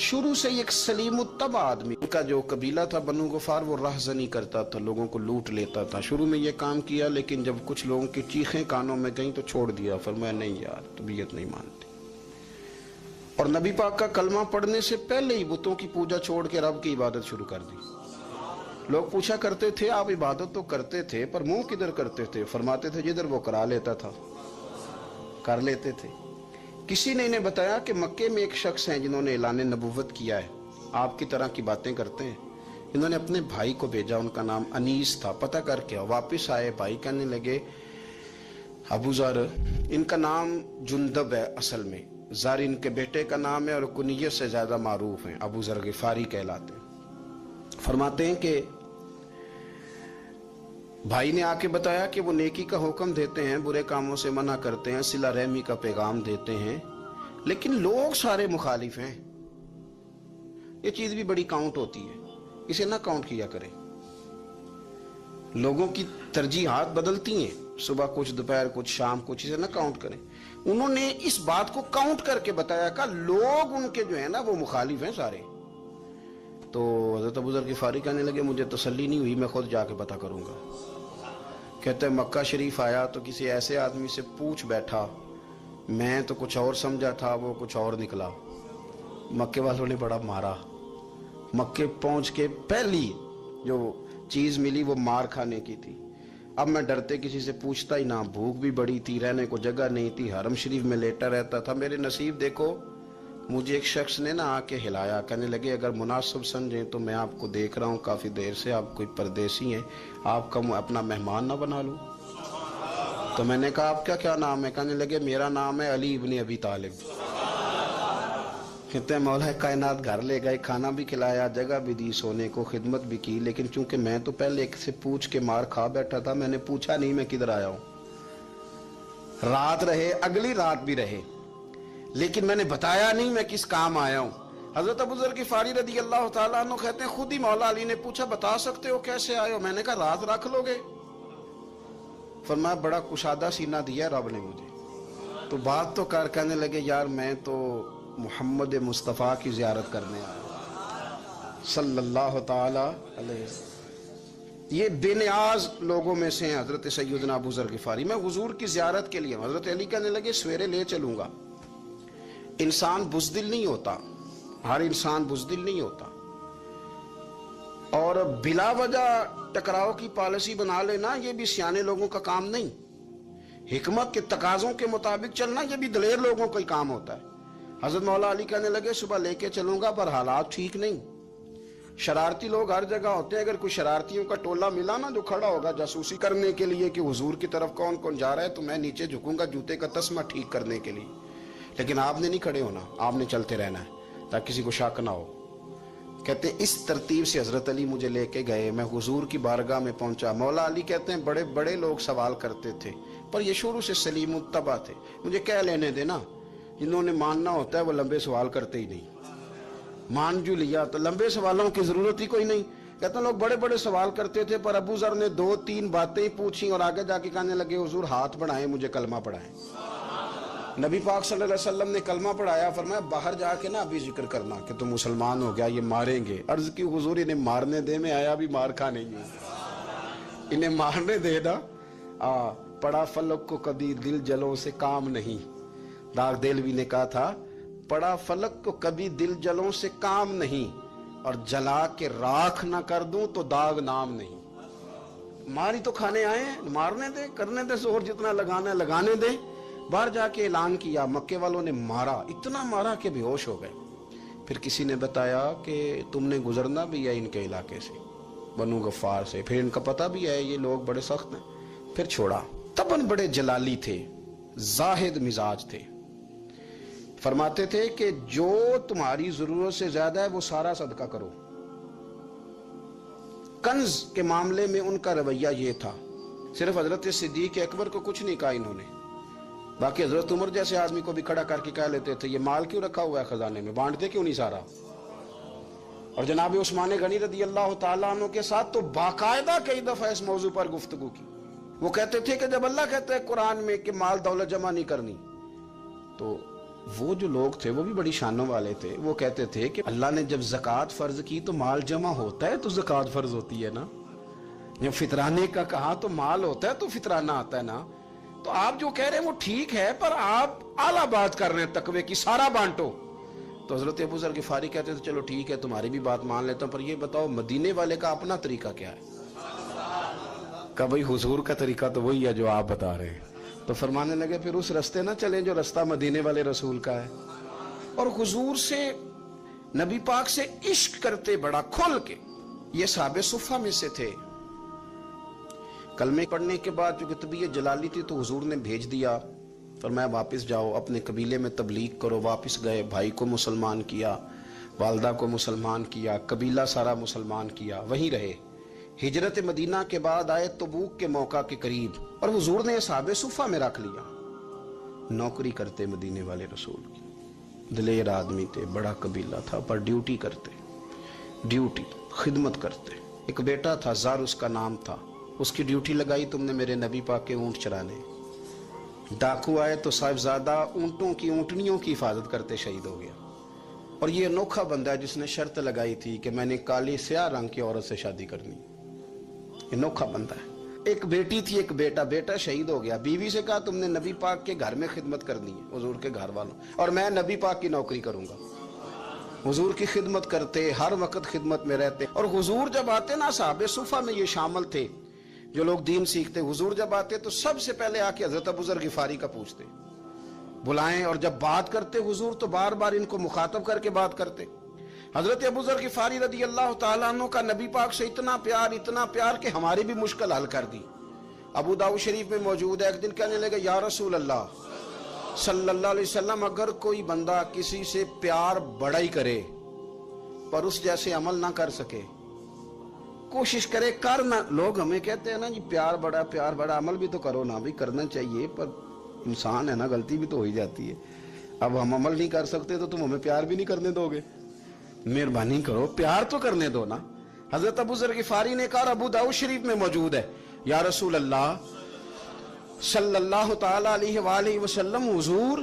شروع سے ایک سلیم الطبع آدمی، ان کا جو قبیلہ تھا بنو غفار، وہ راہزنی کرتا تھا، لوگوں کو لوٹ لیتا تھا۔ شروع میں یہ کام کیا، لیکن جب کچھ لوگوں کی چیخیں کانوں میں گئیں تو چھوڑ دیا، فرمایا نہیں یار طبیعت نہیں مانتی۔ اور نبی پاک کا کلمہ پڑھنے سے پہلے ہی بتوں کی پوجا چھوڑ کے رب کی عبادت شروع کر دی۔ لوگ پوچھا کرتے تھے آپ عبادت تو کرتے تھے پر منہ کدھر کرتے تھے؟ فرماتے تھے جدھر وہ کرا لیتا تھا کر لیتے تھے۔ کسی نے انہیں بتایا کہ مکے میں ایک شخص ہیں جنہوں نے اعلان نبوت کیا ہے، آپ کی طرح کی باتیں کرتے ہیں۔ انہوں نے اپنے بھائی کو بھیجا، ان کا نام انیس تھا، پتہ کر کے واپس آئے۔ بھائی کہنے لگے ابو ذر، ان کا نام جندب ہے، اصل میں ذر ان کے بیٹے کا نام ہے اور کنیت سے زیادہ معروف ہیں، ابو ذر غفاری کہلاتے ہیں۔ فرماتے ہیں کہ بھائی نے آ کے بتایا کہ وہ نیکی کا حکم دیتے ہیں، برے کاموں سے منع کرتے ہیں، صلہ رحمی کا پیغام دیتے ہیں، لیکن لوگ سارے مخالف ہیں۔ یہ چیز بھی بڑی کاؤنٹ ہوتی ہے، اسے نہ کاؤنٹ کیا کریں۔ لوگوں کی ترجیحات بدلتی ہیں، صبح کچھ، دوپہر کچھ، شام کچھ، اسے نہ کاؤنٹ کریں۔ انہوں نے اس بات کو کاؤنٹ کر کے بتایا کہ لوگ ان کے جو ہیں نا وہ مخالف ہیں سارے، تو حضرت ابو ذر غفاری کہنے لگے مجھے تسلی نہیں ہوئی، میں خود جا کے پتہ کروں گا۔ کہتے ہیں مکہ شریف آیا تو کسی ایسے آدمی سے پوچھ بیٹھا، میں تو کچھ اور سمجھا تھا، وہ کچھ اور نکلا۔ مکے والوں نے بڑا مارا۔ مکے پہنچ کے پہلی جو چیز ملی وہ مار کھانے کی تھی۔ اب میں ڈرتے کسی سے پوچھتا ہی نہ، بھوک بھی بڑی تھی، رہنے کو جگہ نہیں تھی، حرم شریف میں لیٹا رہتا تھا۔ میرے نصیب دیکھو، مجھے ایک شخص نے آ کے ہلایا، کہنے لگے اگر مناسب سمجھیں تو میں آپ کو دیکھ رہا ہوں کافی دیر سے، آپ کوئی پردیسی ہیں، آپ کا اپنا مہمان نہ بنا لوں۔ تو میں نے کہا آپ کا کیا نام ہے؟ کہنے لگے میرا نام ہے علی ابن ابی طالب۔ کہتے ہیں مولا کائنات گھر لے گئے، کھانا بھی کھلایا، جگہ بھی دی سونے کو، خدمت بھی کی، لیکن چونکہ میں تو پہلے ایک سے پوچھ کے مار کھا بیٹھا تھا، میں نے پوچھا نہیں میں کدھر آیا ہوں۔ رات رہے، اگلی رات بھی رہے، لیکن میں نے بتایا نہیں میں کس کام آیا ہوں۔ حضرت ابو ذر غفاری رضی اللہ تعالیٰ عنہ کہتے ہیں خود ہی مولا علی نے پوچھا بتا سکتے ہو کیسے آئے ہو؟ میں نے کہا رات رکھ لو گے؟ فرمایا بڑا کشادہ سینہ دیا رب نے مجھے، تو بات تو کر۔ کہنے لگے یار میں تو محمد مصطفیٰ کی زیارت کرنے آیا صلی اللہ تعالی علیہ وسلم۔ یہ بے نیاز لوگوں میں سے ہیں حضرت سیدنا ابو ذر غفاری۔ میں حضور کی زیارت کے لیے، حضرت علی کہنے لگے سویرے لے چلوں گا۔ انسان بزدل نہیں ہوتا، ہر انسان بزدل نہیں ہوتا، اور بلا وجہ ٹکراؤ کی پالیسی بنا لینا یہ بھی سیانے لوگوں کا کام نہیں۔ حکمت کے تقاضوں کے مطابق چلنا یہ بھی دلیر لوگوں کا ہی کام ہوتا ہے۔ حضرت مولا علی کہنے لگے صبح لے کے چلوں گا، پر حالات ٹھیک نہیں، شرارتی لوگ ہر جگہ ہوتے ہیں۔ اگر کوئی شرارتیوں کا ٹولہ ملا نا جو کھڑا ہوگا جاسوسی کرنے کے لیے کہ حضور کی طرف کون کون جا رہا ہے، تو میں نیچے جھکوں گا جوتے کا تسمہ ٹھیک کرنے کے لیے، لیکن آپ نے نہیں کھڑے ہونا، آپ نے چلتے رہنا ہے تاکہ کسی کو شک نہ ہو۔ کہتے ہیں اس ترتیب سے حضرت علی مجھے لے کے گئے، میں حضور کی بارگاہ میں پہنچا۔ مولا علی کہتے ہیں بڑے بڑے لوگ سوال کرتے تھے، پر یہ شروع سے سلیم الطبع تھے، مجھے کہہ لینے دینا، جنہوں نے ماننا ہوتا ہے وہ لمبے سوال کرتے ہی نہیں۔ مان جو لیا تو لمبے سوالوں کی ضرورت ہی کوئی نہیں۔ کہتے ہیں لوگ بڑے بڑے سوال کرتے تھے، پر ابو ذر نے 2-3 باتیں ہی پوچھی اور آگے جا کے کہنے لگے حضور ہاتھ بڑھائیں، مجھے کلمہ پڑھائیں۔ نبی پاک صلی اللہ علیہ وسلم نے کلمہ پڑھایا، فرمایا باہر جا کے نا ابھی ذکر کرنا کہ تم مسلمان ہو گیا، یہ ماریں گے۔ عرض کی حضور انہیں مارنے دے، میں آیا بھی مار کھانے ہی ہوں، انہیں مارنے دے نا۔ پڑا فلک کو کبھی دل جلوں سے کام نہیں، داغ دلوی نے کہا تھا پڑا فلک کو کبھی دل جلوں سے کام نہیں، اور جلا کے راکھ نہ کر دوں تو داغ نام نہیں۔ ماری تو کھانے آئے ہیں، مارنے دے، کرنے دے زور جتنا لگانا ہے لگانے دے۔ باہر جا کے اعلان کیا، مکے والوں نے مارا، اتنا مارا کہ بے ہوش ہو گئے۔ پھر کسی نے بتایا کہ تم نے گزرنا بھی ہے ان کے علاقے سے، بنو غفار سے، پھر ان کا پتہ بھی ہے یہ لوگ بڑے سخت ہیں، پھر چھوڑا۔ تبن بڑے جلالی تھے، زاہد مزاج تھے، فرماتے تھے کہ جو تمہاری ضرورت سے زیادہ ہے وہ سارا صدقہ کرو۔ کنز کے معاملے میں ان کا رویہ یہ تھا، صرف حضرت صدیق اکبر کو کچھ نہیں کہا انہوں نے، باقی حضرت عمر جیسے آدمی کو بھی کھڑا کر کے کہہ لیتے تھے یہ مال کیوں رکھا ہوا ہے خزانے میں، بانٹتے کیوں نہیں سارا؟ اور جناب عثمان غنی رضی اللہ تعالیٰ عنہ کے ساتھ تو باقاعدہ کئی دفعہ اس موضوع پر گفتگو کی۔ وہ کہتے تھے کہ جب اللہ کہتا ہے قرآن میں کہ مال دولت جمع نہیں کرنی، تو وہ جو لوگ تھے وہ بھی بڑی شانوں والے تھے، وہ کہتے تھے کہ اللہ نے جب زکوٰۃ فرض کی تو مال جمع ہوتا ہے تو زکوٰۃ فرض ہوتی ہے نا، جب فطرانے کا کہا تو مال ہوتا ہے تو فطرانہ آتا ہے نا۔ تو آپ جو کہہ رہے ہیں وہ ٹھیک ہے، پر آپ اعلیٰ بات کر رہے ہیں تقوی کی، سارا بانٹو۔ تو حضرت ابو ذر غفاری کہتے تھے چلو ٹھیک ہے تمہاری بھی بات مان لیتا ہوں، پر یہ بتاؤ مدینے والے کا اپنا طریقہ کیا ہے؟ کہ بھائی حضور کا طریقہ تو وہی ہے جو آپ بتا رہے ہیں۔ تو فرمانے لگے پھر اس رستے نہ چلیں جو رستہ مدینے والے رسول کا ہے، اور حضور سے نبی پاک سے عشق کرتے بڑا کھل کے۔ یہ صحابہ صفہ میں سے تھے۔ کلمے پڑھنے کے بعد چونکہ طبیعت جلالی تھی تو حضور نے بھیج دیا، فرمایا واپس جاؤ اپنے قبیلے میں تبلیغ کرو۔ واپس گئے، بھائی کو مسلمان کیا، والدہ کو مسلمان کیا، قبیلہ سارا مسلمان کیا، وہیں رہے۔ ہجرت مدینہ کے بعد آئے تبوک کے موقع کے قریب، اور حضور نے اصحاب صفہ میں رکھ لیا۔ نوکری کرتے مدینے والے رسول کی، دلیر آدمی تھے، بڑا قبیلہ تھا، پر ڈیوٹی کرتے، ڈیوٹی خدمت کرتے۔ ایک بیٹا تھا زار اس کا نام تھا، اس کی ڈیوٹی لگائی تم نے میرے نبی پاک کے اونٹ چرانے۔ ڈاکو آئے تو صاحبزادہ اونٹوں کی اونٹنیوں کی حفاظت کرتے شہید ہو گیا۔ اور یہ انوکھا بندہ ہے جس نے شرط لگائی تھی کہ میں نے کالی سیاہ رنگ کی عورت سے شادی کرنی. انوکھا بندہ ہے. ایک بیٹی تھی ایک بیٹا. بیٹا شہید ہو گیا. بیوی سے کہا تم نے نبی پاک کے گھر میں خدمت کرنی ہے, حضور کے گھر والوں, اور میں نبی پاک کی نوکری کروں گا. حضور کی خدمت کرتے, ہر وقت خدمت میں رہتے. اور حضور جب آتے نا, صحابہ صفہ میں یہ شامل تھے جو لوگ دین سیکھتے, حضور جب آتے تو سب سے پہلے آ کے حضرت ابو ذر غفاری کا پوچھتے, بلائیں, اور جب بات کرتے حضور تو بار بار ان کو مخاطب کر کے بات کرتے. حضرت ابو ذر غفاری رضی اللہ تعالیٰ عنہ کا نبی پاک سے اتنا پیار کہ ہماری بھی مشکل حل کر دی. ابو داؤد شریف میں موجود ہے, ایک دن کہنے لگے یا رسول اللہ صلی اللہ علیہ وسلم, اگر کوئی بندہ کسی سے پیار بڑا ہی کرے پر اس جیسے عمل نہ کر سکے, کوشش کرے کر نہ. لوگ ہمیں کہتے ہیں نا جی پیار بڑا, عمل بھی تو کرو نا, بھی کرنا چاہیے, پر انسان ہے نا, غلطی بھی تو ہو ہی جاتی ہے. اب ہم عمل نہیں کر سکتے تو تم ہمیں پیار بھی نہیں کرنے دو گے؟ مہربانی کرو, پیار تو کرنے دو نا. حضرت ابو ذر غفاری نے کہا, ابو داؤد شریف میں موجود ہے, یا رسول اللہ صلی اللہ تعالی علیہ وآلہ وسلم, حضور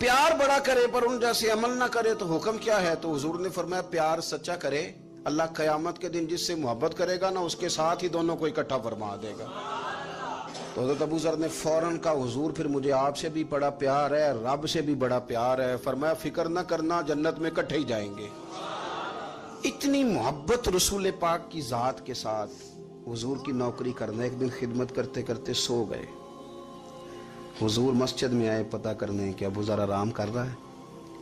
پیار بڑا کرے پر ان جیسے عمل نہ کرے تو حکم کیا ہے؟ تو حضور نے فرمایا پیار سچا کرے, اللہ قیامت کے دن جس سے محبت کرے گا نا اس کے ساتھ ہی دونوں کو اکٹھا فرما دے گا. تو حضرت ابو ذر نے فوراً کہا, حضور پھر مجھے آپ سے بھی بڑا پیار ہے, رب سے بھی بڑا پیار ہے. فرمایا فکر نہ کرنا, جنت میں اکٹھے ہی جائیں گے. اتنی محبت رسول پاک کی ذات کے ساتھ. حضور کی نوکری کرنا. ایک دن خدمت کرتے کرتے سو گئے. حضور مسجد میں آئے پتہ کرنے کہ ابو ذر آرام کر رہا ہے.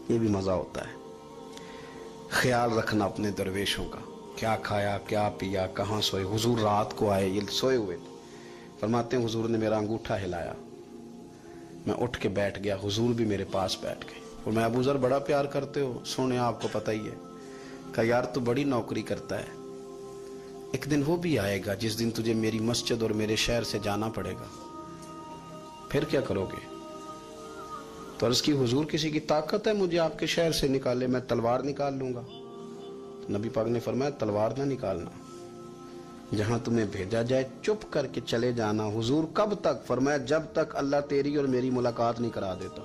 یہ بھی مزہ ہوتا ہے, خیال رکھنا اپنے درویشوں کا, کیا کھایا کیا پیا کہاں سوئے. حضور رات کو آئے, یہ سوئے ہوئے تھے. فرماتے ہیں حضور نے میرا انگوٹھا ہلایا, میں اٹھ کے بیٹھ گیا, حضور بھی میرے پاس بیٹھ گئے. اور میں ابو ذر بڑا پیار کرتے ہو, سونے آپ کو پتہ ہی ہے. کہا یار تو بڑی نوکری کرتا ہے, ایک دن وہ بھی آئے گا جس دن تجھے میری مسجد اور میرے شہر سے جانا پڑے گا, پھر کیا کرو گے؟ تو عرض کی حضور کسی کی طاقت ہے مجھے آپ کے شہر سے نکالے؟ میں تلوار نکال لوں گا. تو نبی پاک نے فرمایا تلوار نہ نکالنا, جہاں تمہیں بھیجا جائے چپ کر کے چلے جانا. حضور کب تک؟ فرمایا جب تک اللہ تیری اور میری ملاقات نہیں کرا دیتا,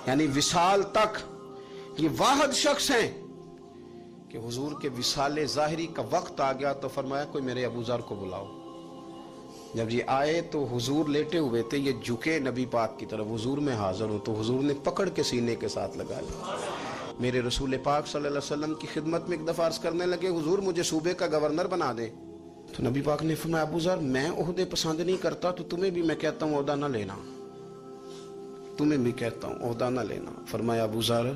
یعنی وصال تک. یہ واحد شخص ہیں کہ حضور کے وصال ظاہری کا وقت آ گیا تو فرمایا کوئی میرے ابو ذر کو بلاؤ. جب یہ آئے تو حضور لیٹے ہوئے تھے, یہ جھکے نبی پاک کی طرف, حضور میں حاضر ہوں. تو حضور نے پکڑ کے سینے کے ساتھ لگا لیا. میرے رسول پاک صلی اللہ علیہ وسلم کی خدمت میں ایک دفعہ عرض کرنے لگے, حضور مجھے صوبے کا گورنر بنا دیں. تو نبی پاک نے فرمایا ابو ذر میں عہدے پسند نہیں کرتا, تو تمہیں بھی میں کہتا ہوں عہدہ نہ لینا, تمہیں بھی کہتا ہوں عہدہ نہ لینا. فرمایا ابو ذر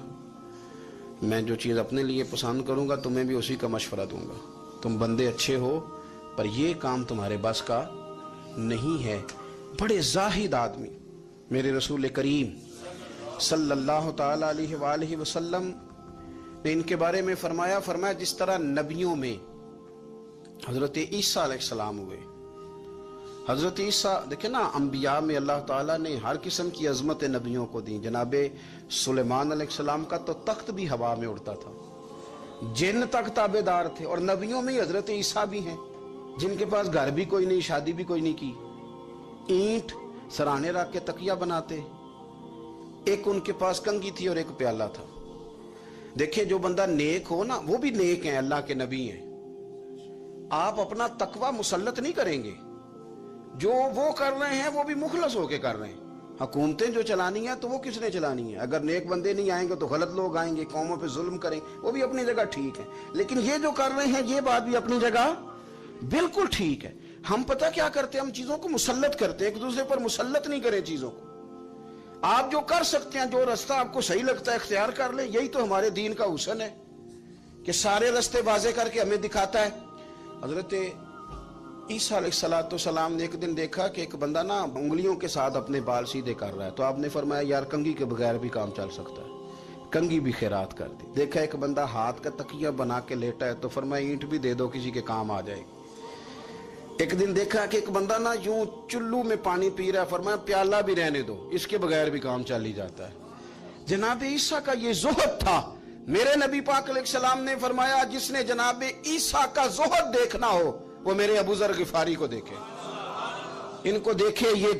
میں جو چیز اپنے لیے پسند کروں گا تمہیں بھی اسی کا مشورہ دوں گا. تم بندے اچھے ہو پر یہ کام تمہارے بس کا نہیں ہے. بڑے زاہد آدمی. میرے رسول کریم صلی اللہ تعالی علیہ وآلہ وسلم نے ان کے بارے میں فرمایا جس طرح نبیوں میں حضرت عیسیٰ علیہ السلام ہوئے. حضرت عیسیٰ دیکھیں نا, انبیاء میں اللہ تعالیٰ نے ہر قسم کی عظمت نبیوں کو دی. جناب سلیمان علیہ السلام کا تو تخت بھی ہوا میں اڑتا تھا, جن تک تابع دار تھے. اور نبیوں میں حضرت عیسیٰ بھی ہیں جن کے پاس گھر بھی کوئی نہیں, شادی بھی کوئی نہیں کی, اینٹ سرانے رکھ کے تکیہ بناتے. ایک ان کے پاس کنگھی تھی اور ایک پیالہ تھا. دیکھیں جو بندہ نیک ہو نا, وہ بھی نیک ہیں, اللہ کے نبی ہیں. آپ اپنا تقوی مسلط نہیں کریں گے, جو وہ کر رہے ہیں وہ بھی مخلص ہو کے کر رہے ہیں. حکومتیں جو چلانی ہیں تو وہ کس نے چلانی ہے؟ اگر نیک بندے نہیں آئیں گے تو غلط لوگ آئیں گے, قوموں پہ ظلم کریں, وہ بھی اپنی جگہ ٹھیک ہے. لیکن یہ جو کر رہے ہیں یہ بات بھی اپنی جگہ بالکل ٹھیک ہے. ہم پتہ کیا کرتے ہیں, ہم چیزوں کو مسلط کرتے ہیں, ایک دوسرے پر مسلط نہیں کریں چیزوں کو. آپ جو کر سکتے ہیں, جو رستہ آپ کو صحیح لگتا ہے اختیار کر لیں. یہی تو ہمارے دین کا حسن ہے کہ سارے رستے واضح کر کے ہمیں دکھاتا ہے. حضرت عیسیٰ علیہ السلام نے ایک دن دیکھا کہ ایک بندہ نا انگلیوں کے ساتھ اپنے بال سیدھے کر رہا ہے. تو آپ نے فرمایا یار کنگھی کے بغیر بھی کام چل سکتا ہے, کنگھی بھی خیرات کر دی. دیکھا ایک بندہ ہاتھ کا تکیہ بنا کے لیٹا ہے, تو فرمایا اینٹ بھی دے دو, کسی کے کام آ جائے گی. ایک دن دیکھا کہ ایک بندہ نا یوں چلو میں پانی پی رہا ہے, فرمایا پیالہ بھی رہنے دو, اس کے بغیر بھی کام چل ہی جاتا ہے. جناب عیسیٰ کا یہ زہد تھا. میرے نبی پاک علیہ السلام نے فرمایا جس نے جناب عیسیٰ کا زہد دیکھنا ہو وہ میرے ابو ذر غفاری کو دیکھے, ان کو دیکھے. یہ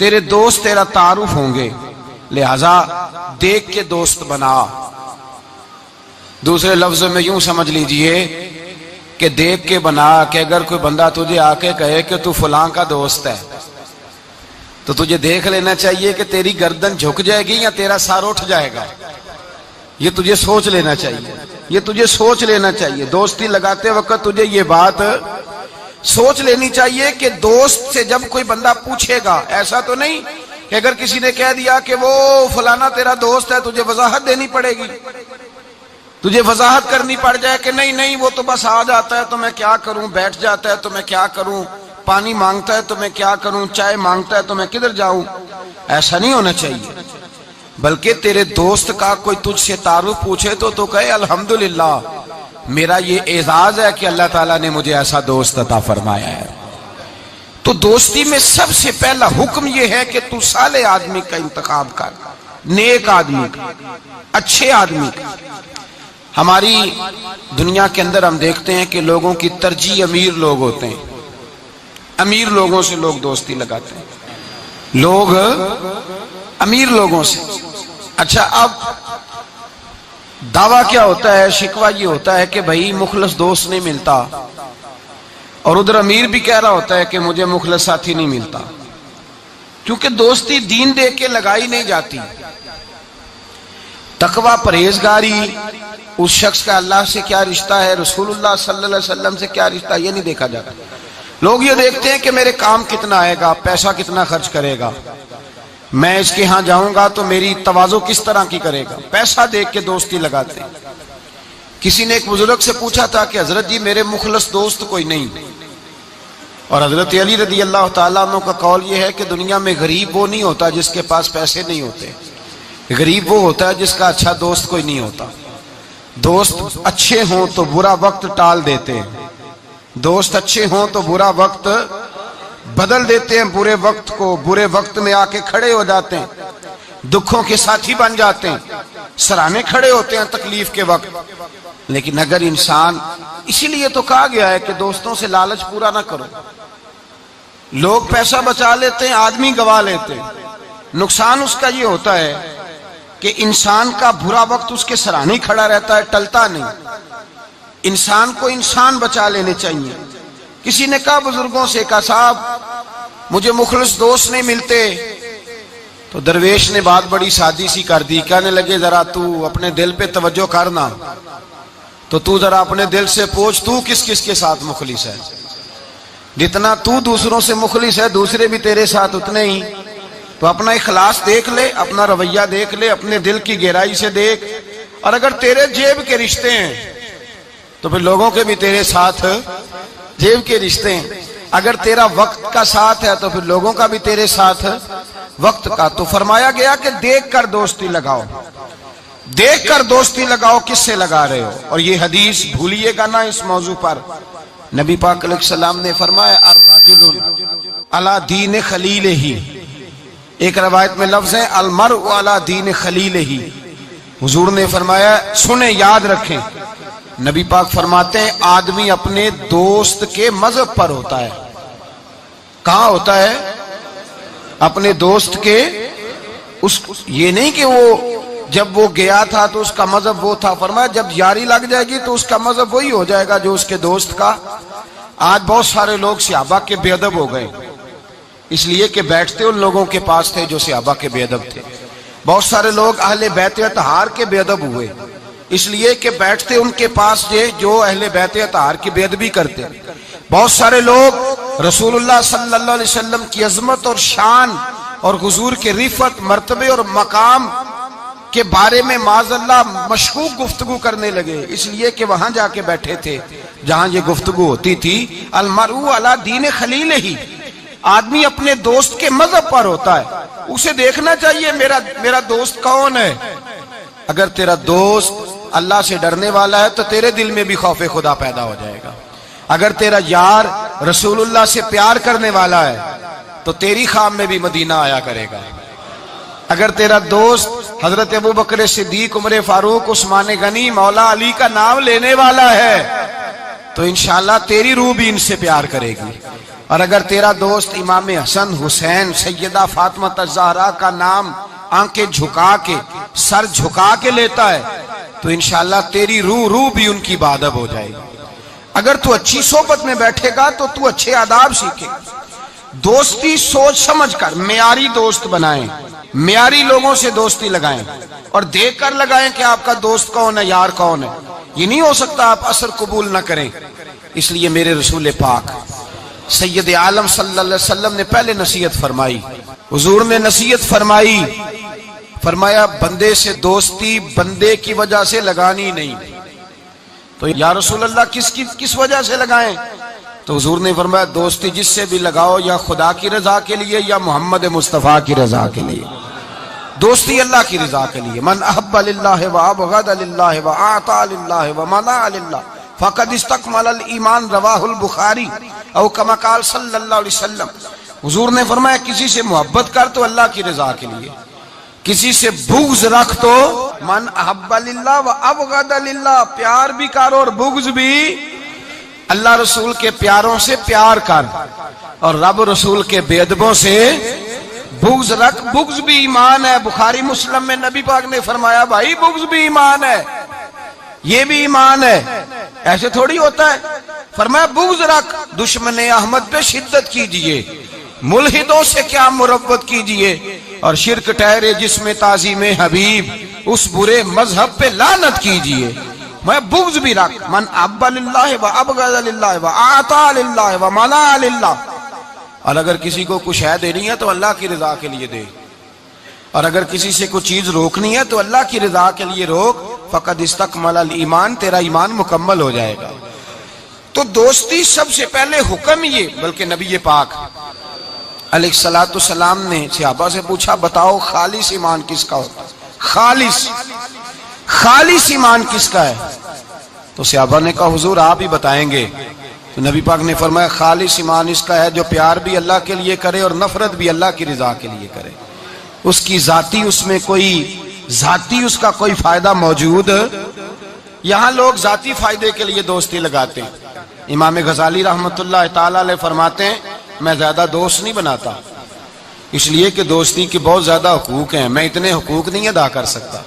تیرے دوست تیرا تعارف ہوں گے، لہذا دیکھ کے دوست بنا۔ دوسرے لفظ میں یوں سمجھ لیجئے کہ دیکھ کے بنا کہ اگر کوئی بندہ تجھے آ کے کہے کہ تو فلاں کا دوست ہے تو تجھے دیکھ لینا چاہیے کہ تیری گردن جھک جائے گی یا تیرا سر اٹھ جائے گا۔ یہ تجھے سوچ لینا چاہیے، یہ تجھے سوچ لینا چاہیے۔ دوستی لگاتے وقت تجھے یہ بات سوچ لینی چاہیے کہ دوست سے جب کوئی بندہ پوچھے گا، ایسا تو نہیں کہ اگر کسی نے کہہ دیا کہ وہ فلانا تیرا دوست ہے، تجھے وضاحت دینی پڑے گی، تجھے وضاحت کرنی پڑ جائے کہ نہیں نہیں وہ تو بس آ جاتا ہے تو میں کیا کروں، بیٹھ جاتا ہے تو میں کیا کروں، پانی مانگتا ہے تو میں کیا کروں، چائے مانگتا ہے تو میں کدھر جاؤں۔ ایسا نہیں ہونا چاہیے، بلکہ تیرے دوست کا کوئی تجھ سے تعارف پوچھے تو کہے الحمدللہ میرا یہ اعزاز ہے کہ اللہ تعالیٰ نے مجھے ایسا دوست عطا فرمایا ہے۔ تو دوستی میں سب سے پہلا حکم یہ ہے کہ تو صالح آدمی کا انتخاب کر، نیک آدمی کا، اچھے آدمی کا۔ ہماری دنیا کے اندر ہم دیکھتے ہیں کہ لوگوں کی ترجیح امیر لوگ ہوتے ہیں، امیر لوگوں سے لوگ دوستی لگاتے ہیں، لوگ امیر لوگوں سے۔ اچھا، اب دعویٰ کیا ہوتا ہے، شکوہ یہ ہوتا ہے کہ بھائی مخلص دوست نہیں ملتا، اور ادھر امیر بھی کہہ رہا ہوتا ہے کہ مجھے مخلص ساتھی نہیں ملتا، کیونکہ دوستی دین دے کے لگائی نہیں جاتی۔ تقویٰ پرہیزگاری، اس شخص کا اللہ سے کیا رشتہ ہے، رسول اللہ صلی اللہ علیہ وسلم سے کیا رشتہ، یہ نہیں دیکھا جاتا۔ لوگ یہ دیکھتے ہیں کہ میرے کام کتنا آئے گا، پیسہ کتنا خرچ کرے گا، میں اس کے ہاں جاؤں گا تو میری تواضع کس طرح کی کرے گا، پیسہ دیکھ کے دوستی لگاتے ہیں۔ کسی نے ایک بزرگ سے پوچھا تھا کہ حضرت جی میرے مخلص دوست کوئی نہیں، اور حضرت علی رضی اللہ تعالیٰ عنہ کا قول یہ ہے کہ دنیا میں غریب وہ نہیں ہوتا جس کے پاس پیسے نہیں ہوتے، غریب وہ ہوتا ہے جس کا اچھا دوست کوئی نہیں ہوتا۔ دوست اچھے ہوں تو برا وقت ٹال دیتے ہیں، دوست اچھے ہوں تو برا وقت بدل دیتے ہیں، برے وقت کو برے وقت میں آ کے کھڑے ہو جاتے ہیں، دکھوں کے ساتھی بن جاتے ہیں، سراہنے کھڑے ہوتے ہیں تکلیف کے وقت۔ لیکن اگر انسان، اسی لیے تو کہا گیا ہے کہ دوستوں سے لالچ پورا نہ کرو۔ لوگ پیسہ بچا لیتے ہیں، آدمی گوا لیتے ہیں۔ نقصان اس کا یہ ہوتا ہے کہ انسان کا برا وقت اس کے سراہنے کھڑا رہتا ہے، ٹلتا نہیں۔ انسان کو انسان بچا لینے چاہیے۔ کسی نے کہا بزرگوں سے، کہا صاحب مجھے مخلص دوست نہیں ملتے، تو درویش نے بات بڑی سادی سی کر دی، کہنے لگے ذرا تو اپنے دل پہ توجہ کرنا، تو ذرا اپنے دل سے پوچھ تو کس کس کے ساتھ مخلص ہے۔ جتنا تو دوسروں سے مخلص ہے دوسرے بھی تیرے ساتھ اتنے ہی۔ تو اپنا اخلاص دیکھ لے، اپنا رویہ دیکھ لے، اپنے دل کی گہرائی سے دیکھ، اور اگر تیرے جیب کے رشتے ہیں تو پھر لوگوں کے بھی تیرے ساتھ جیب کے رشتے ہیں۔ اگر تیرا وقت کا ساتھ ہے تو پھر لوگوں کا بھی تیرے ساتھ وقت کا۔ تو فرمایا گیا کہ دیکھ کر دوستی لگاؤ، دیکھ کر دوستی لگاؤ کس سے لگا رہے ہو۔ اور یہ حدیث بھولیے گا نا اس موضوع پر، نبی پاک علیہ السلام نے فرمایا الرجل علی دین خلیلہ، ایک روایت میں لفظ ہے المرء علی دین خلیلہ۔ حضور نے فرمایا، سنیں یاد رکھیں، نبی پاک فرماتے ہیں آدمی اپنے دوست کے مذہب پر ہوتا ہے۔ کہاں ہوتا ہے؟ اپنے دوست کے، یہ نہیں کہ وہ جب وہ گیا تھا تو اس کا مذہب وہ تھا، فرمایا جب یاری لگ جائے گی تو اس کا مذہب وہی ہو جائے گا جو اس کے دوست کا۔ آج بہت سارے لوگ صحابہ کے بے ادب ہو گئے، اس لیے کہ بیٹھتے ان لوگوں کے پاس تھے جو صحابہ کے بے ادب تھے۔ بہت سارے لوگ اہل بیت اطہار کے بے ادب ہوئے، اس لیے کہ بیٹھتے ان کے پاس تھے جو اہل بیت اطہار کی بے ادبی کرتے۔ بہت سارے لوگ رسول اللہ صلی اللہ علیہ وسلم کی عظمت اور شان اور حضور کے رفعت، مرتبے اور مقام کے بارے میں معاذ اللہ مشکوک گفتگو کرنے لگے، اس لیے کہ وہاں جا کے بیٹھے تھے جہاں یہ گفتگو ہوتی تھی۔ المرء علی دین خلیلہ، آدمی اپنے دوست کے مذہب پر ہوتا ہے، اسے دیکھنا چاہیے میرا دوست کون ہے۔ اگر تیرا دوست اللہ سے ڈرنے والا ہے تو تیرے دل میں بھی خوف خدا پیدا ہو جائے گا۔ اگر تیرا یار رسول اللہ سے پیار کرنے والا ہے تو تیری خام میں بھی مدینہ آیا کرے گا۔ اگر تیرا دوست حضرت ابوبکر صدیق، عمر فاروق، عثمان غنی، مولا علی کا نام لینے والا ہے تو انشاءاللہ تیری روح بھی ان سے پیار کرے گی. اور اگر تیرا دوست امام حسن حسین سیدہ فاطمہ الزہرا کا نام آنکھیں جھکا کے سر جھکا کے لیتا ہے تو انشاءاللہ تیری روح بھی ان کی بادب ہو جائے گی. اگر تو اچھی صحبت میں بیٹھے گا تو تو اچھے آداب سیکھے. دوستی سوچ سمجھ کر معیاری دوست بنائیں, معیاری لوگوں سے دوستی لگائیں اور دیکھ کر لگائیں کہ آپ کا دوست کون ہے, یار کون ہے. یہ نہیں ہو سکتا آپ اثر قبول نہ کریں. اس لیے میرے رسول پاک سید عالم صلی اللہ علیہ وسلم نے پہلے نصیحت فرمائی. حضور نے نصیحت فرمائی, فرمایا بندے سے دوستی بندے کی وجہ سے لگانی نہیں. تو یا رسول اللہ کس وجہ سے لگائیں؟ تو حضور نے فرمایا دوستی جس سے بھی لگاؤ یا خدا کی رضا کے لیے یا محمد مصطفیٰ کی رضا کے لیے. دوستی اللہ کی رضا کے لیے. من احب للہ وابغض للہ واعطى للہ ومنع للہ فقد استکمل الایمان, رواہ البخاری او کما قال صلی اللہ علیہ وسلم. حضور نے فرمایا کسی سے محبت کر تو اللہ کی رضا کے لیے, کسی سے بغض رکھ تو من احب للہ وابغض للہ, پیار بھی کر اور بغض بھی. اللہ رسول کے پیاروں سے پیار کر اور رب رسول کے بے ادبوں سے بغض رکھ. بغض بھی ایمان ہے. بخاری مسلم میں نبی پاک نے فرمایا بھائی بغض بھی ایمان ہے, یہ بھی ایمان ہے. ایسے تھوڑی ہوتا ہے. فرمایا بغض رکھ, دشمن احمد پہ شدت کیجئے, ملحدوں سے کیا مربت کیجئے, اور شرک ٹھہرے جس میں تعظیم حبیب اس برے مذہب پہ لعنت کیجئے. میں بغض بھی رکھ. من احب للہ وابغض للہ واعطى للہ ومنع للہ. اور اگر کسی کو کچھ ہے دینی ہے تو اللہ کی رضا کے لیے دے, اور اگر کسی سے کوئی چیز روکنی ہے تو اللہ کی رضا کے لیے روک. فقد استکمل الایمان, تیرا ایمان مکمل ہو جائے گا. تو دوستی سب سے پہلے حکم یہ, بلکہ نبی پاک علیہ الصلوۃ والسلام نے صحابہ سے پوچھا بتاؤ خالص ایمان کس کا ہوتا ہے, خالص ایمان کس کا ہے؟ تو صحابہ نے کہا حضور آپ ہی بتائیں گے. تو نبی پاک نے فرمایا خالص ایمان اس کا ہے جو پیار بھی اللہ کے لیے کرے اور نفرت بھی اللہ کی رضا کے لیے کرے. اس کی ذاتی اس میں کوئی ذاتی اس کا کوئی فائدہ موجود. یہاں لوگ ذاتی فائدے کے لیے دوستی لگاتے ہیں. امام غزالی رحمت اللہ تعالی علیہ فرماتے ہیں میں زیادہ دوست نہیں بناتا, اس لیے کہ دوستی کے بہت زیادہ حقوق ہیں, میں اتنے حقوق نہیں ادا کر سکتا.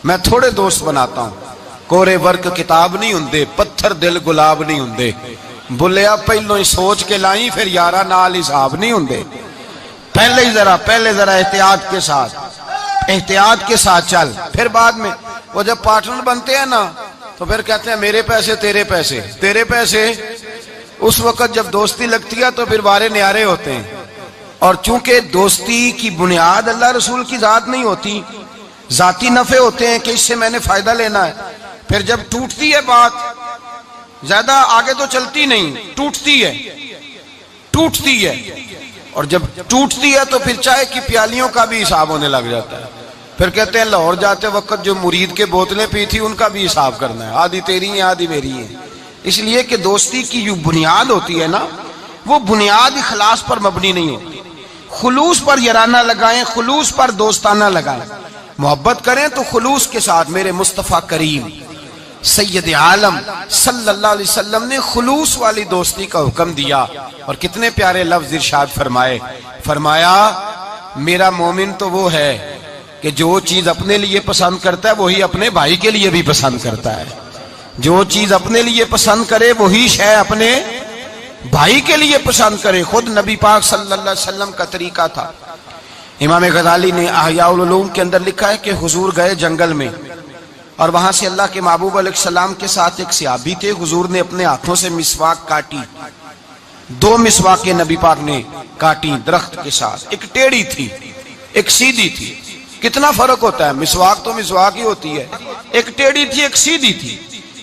میں تھوڑے دوست بناتا ہوں. کورے ورک کتاب نہیں ہوندے, پتھر دل گلاب نہیں ہوندے, بلیا پہلو ہی سوچ کے لائیں پھر یارہ نال حساب نہیں ہوندے. پہلے ذرا احتیاط کے ساتھ چل, پھر بعد میں وہ جب پارٹنر بنتے ہیں نا تو پھر کہتے ہیں میرے پیسے تیرے پیسے تیرے پیسے. اس وقت جب دوستی لگتی ہے تو پھر وارے نیارے ہوتے ہیں. اور چونکہ دوستی کی بنیاد اللہ رسول کی ذات نہیں ہوتی, ذاتی نفع ہوتے ہیں کہ اس سے میں نے فائدہ لینا ہے. پھر جب ٹوٹتی ہے بات زیادہ آگے تو چلتی نہیں, ٹوٹتی ہے. اور جب ٹوٹتی ہے تو پھر چائے کی پیالیوں کا بھی حساب ہونے لگ جاتا ہے. پھر کہتے ہیں لاہور جاتے وقت جو مرید کے بوتلیں پی تھی ان کا بھی حساب کرنا ہے, آدھی تیری ہیں آدھی میری ہیں. اس لیے کہ دوستی کی جو بنیاد ہوتی ہے نا وہ بنیاد اخلاص پر مبنی نہیں ہوتی. خلوص پر یارانہ لگائیں, خلوص پر دوستانہ لگائیں. محبت کریں تو خلوص کے ساتھ. میرے مصطفیٰ کریم سید عالم صلی اللہ علیہ وسلم نے خلوص والی دوستی کا حکم دیا, اور کتنے پیارے لفظ ارشاد فرمایا میرا مومن تو وہ ہے کہ جو چیز اپنے لیے پسند کرتا ہے وہی اپنے بھائی کے لیے بھی پسند کرتا ہے. جو چیز اپنے لیے پسند کرے وہی شے اپنے بھائی کے لیے پسند کرے. خود نبی پاک صلی اللہ علیہ وسلم کا طریقہ تھا. امام غزالی نے احیاء العلوم کے اندر لکھا ہے کہ حضور گئے جنگل میں اور وہاں سے اللہ کے محبوب علیہ السلام کے ساتھ ایک صحابی تھے. حضور نے اپنے ہاتھوں سے مسواک کاٹی, 2 مسواکیں نبی پاک نے کاٹی درخت کے ساتھ. ایک ٹیڑھی تھی ایک سیدھی تھی. کتنا فرق ہوتا ہے, مسواک تو مسواک ہی ہوتی ہے, ایک ٹیڑھی تھی ایک سیدھی تھی.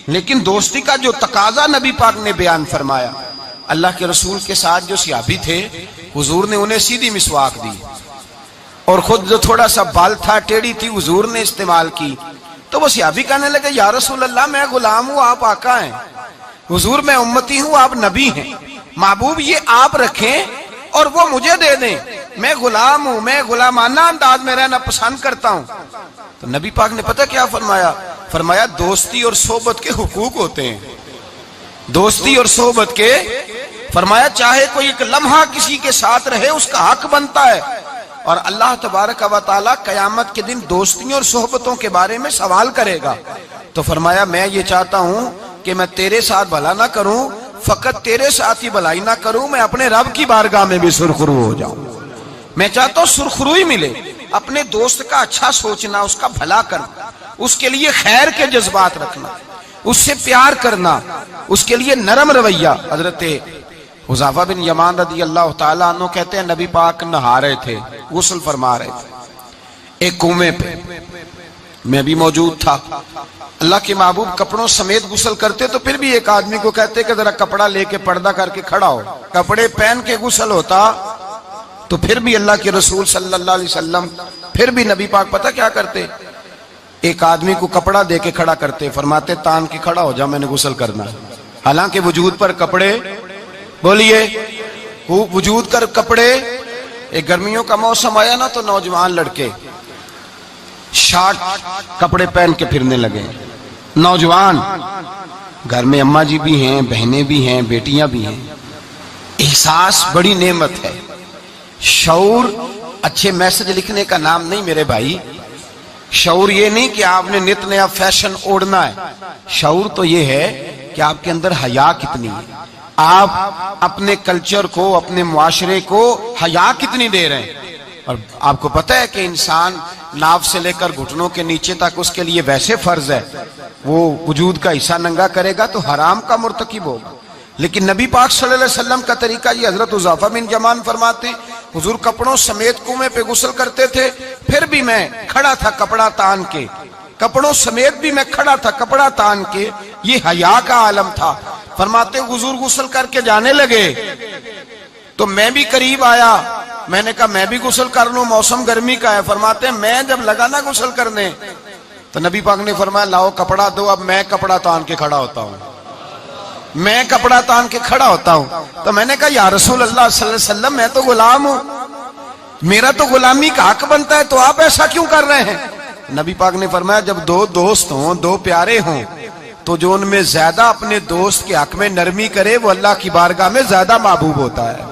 لیکن دوستی کا جو تقاضا نبی پاک نے بیان فرمایا, اللہ کے رسول کے ساتھ جو صحابی تھے حضور نے انہیں سیدھی مسواک دی, اور خود جو تھوڑا سا بال تھا ٹیڑھی تھی حضور نے استعمال کی. تو وہ صحابی کہنے لگے یا رسول اللہ میں غلام ہوں آپ آقا ہیں, حضور میں امتی ہوں آپ نبی ہیں, محبوب یہ آپ رکھیں اور وہ مجھے دے دیں, میں غلام ہوں, میں غلامانہ انداز میں رہنا پسند کرتا ہوں. تو نبی پاک نے پتہ کیا فرمایا دوستی اور صحبت کے حقوق ہوتے ہیں. دوستی اور صحبت کے فرمایا چاہے کوئی ایک لمحہ کسی کے ساتھ رہے اس کا حق بنتا ہے، اور اللہ تبارک و تعالی قیامت کے دن دوستیوں اور صحبتوں کے بارے میں سوال کرے گا۔ تو فرمایا میں یہ چاہتا ہوں کہ میں تیرے ساتھ بھلا نہ کروں، فقط تیرے ساتھ ہی بھلائی نہ کروں، میں اپنے رب کی بارگاہ میں بھی سرخرو ہو جاؤں۔ میں چاہتا ہوں سرخروئی ملے، اپنے دوست کا اچھا سوچنا، اس کا بھلا کرنا، اس کے لیے خیر کے جذبات رکھنا، اس سے پیار کرنا، اس کے لیے نرم رویہ۔ حضرت حذیفہ بن یمان رضی اللہ تعالیٰ عنہ کہتے ہیں نبی پاک نہا رہے تھے، غسل فرما رہے تھے ایک کنویں پہ، میں بھی موجود تھا۔ اللہ کے محبوب کپڑوں سمیت غسل کرتے تو پھر بھی ایک آدمی کو کہتے کہ ذرا کپڑا لے کے پردہ کر کے کھڑا ہو، کپڑے پہن کے غسل ہوتا تو پھر بھی اللہ کے رسول صلی اللہ علیہ وسلم پھر بھی نبی پاک پتہ کیا کرتے، ایک آدمی کو کپڑا دے کے کھڑا کرتے، فرماتے تان کے کھڑا ہو جا، میں نے غسل کرنا ہے۔ حالانکہ وجود پر کپڑے، بولیے وجود کر کپڑے، ایک گرمیوں کا موسم آیا نا تو نوجوان لڑکے شارٹ کپڑے پہن کے پھرنے لگے، نوجوان، گھر میں اماں جی بھی ہیں، بہنیں بھی ہیں، بیٹیاں بھی ہیں۔ احساس بڑی نعمت ہے، شعور اچھے میسج لکھنے کا نام نہیں میرے بھائی، شعور یہ نہیں کہ آپ نے نت نیا فیشن اوڑھنا ہے، شعور تو یہ ہے کہ آپ کے اندر حیا کتنی ہے، آپ اپنے کلچر کو، اپنے معاشرے کو حیا کتنی دے رہے ہیں۔ اور آپ کو پتہ ہے کہ انسان ناف سے لے کر گھٹنوں کے نیچے تک اس کے لیے ویسے فرض ہے، وہ وجود کا حصہ ننگا کرے گا تو حرام کا مرتکب ہوگا، لیکن نبی پاک صلی اللہ علیہ وسلم کا طریقہ یہ، حضرت حذیفہ بن یمان فرماتے ہیں حضور کپڑوں سمیت کنویں پہ غسل کرتے تھے، پھر بھی میں کھڑا تھا کپڑا تان کے، کپڑوں سمیت بھی میں کھڑا تھا کپڑا تان کے، یہ حیا کا عالم تھا۔ فرماتے حضور غسل کر کے جانے لگے تو میں بھی قریب آیا، میں نے کہا میں بھی غسل کر لوں، موسم گرمی کا ہے۔ فرماتے میں جب لگا نا غسل کرنے تو نبی پاک نے فرمایا لاؤ کپڑا دو، اب میں کپڑا تان کے کھڑا ہوتا ہوں، میں کپڑا تان کے کھڑا ہوتا ہوں۔ تو میں نے کہا یا رسول اللہ صلی اللہ علیہ وسلم میں تو غلام ہوں، میرا تو غلامی کا حق بنتا ہے، تو آپ ایسا کیوں کر رہے ہیں؟ نبی پاک نے فرمایا جب دو دوست ہوں، دو پیارے ہوں، تو جو ان میں زیادہ اپنے دوست کے حق میں نرمی کرے وہ اللہ کی بارگاہ میں زیادہ محبوب ہوتا ہے۔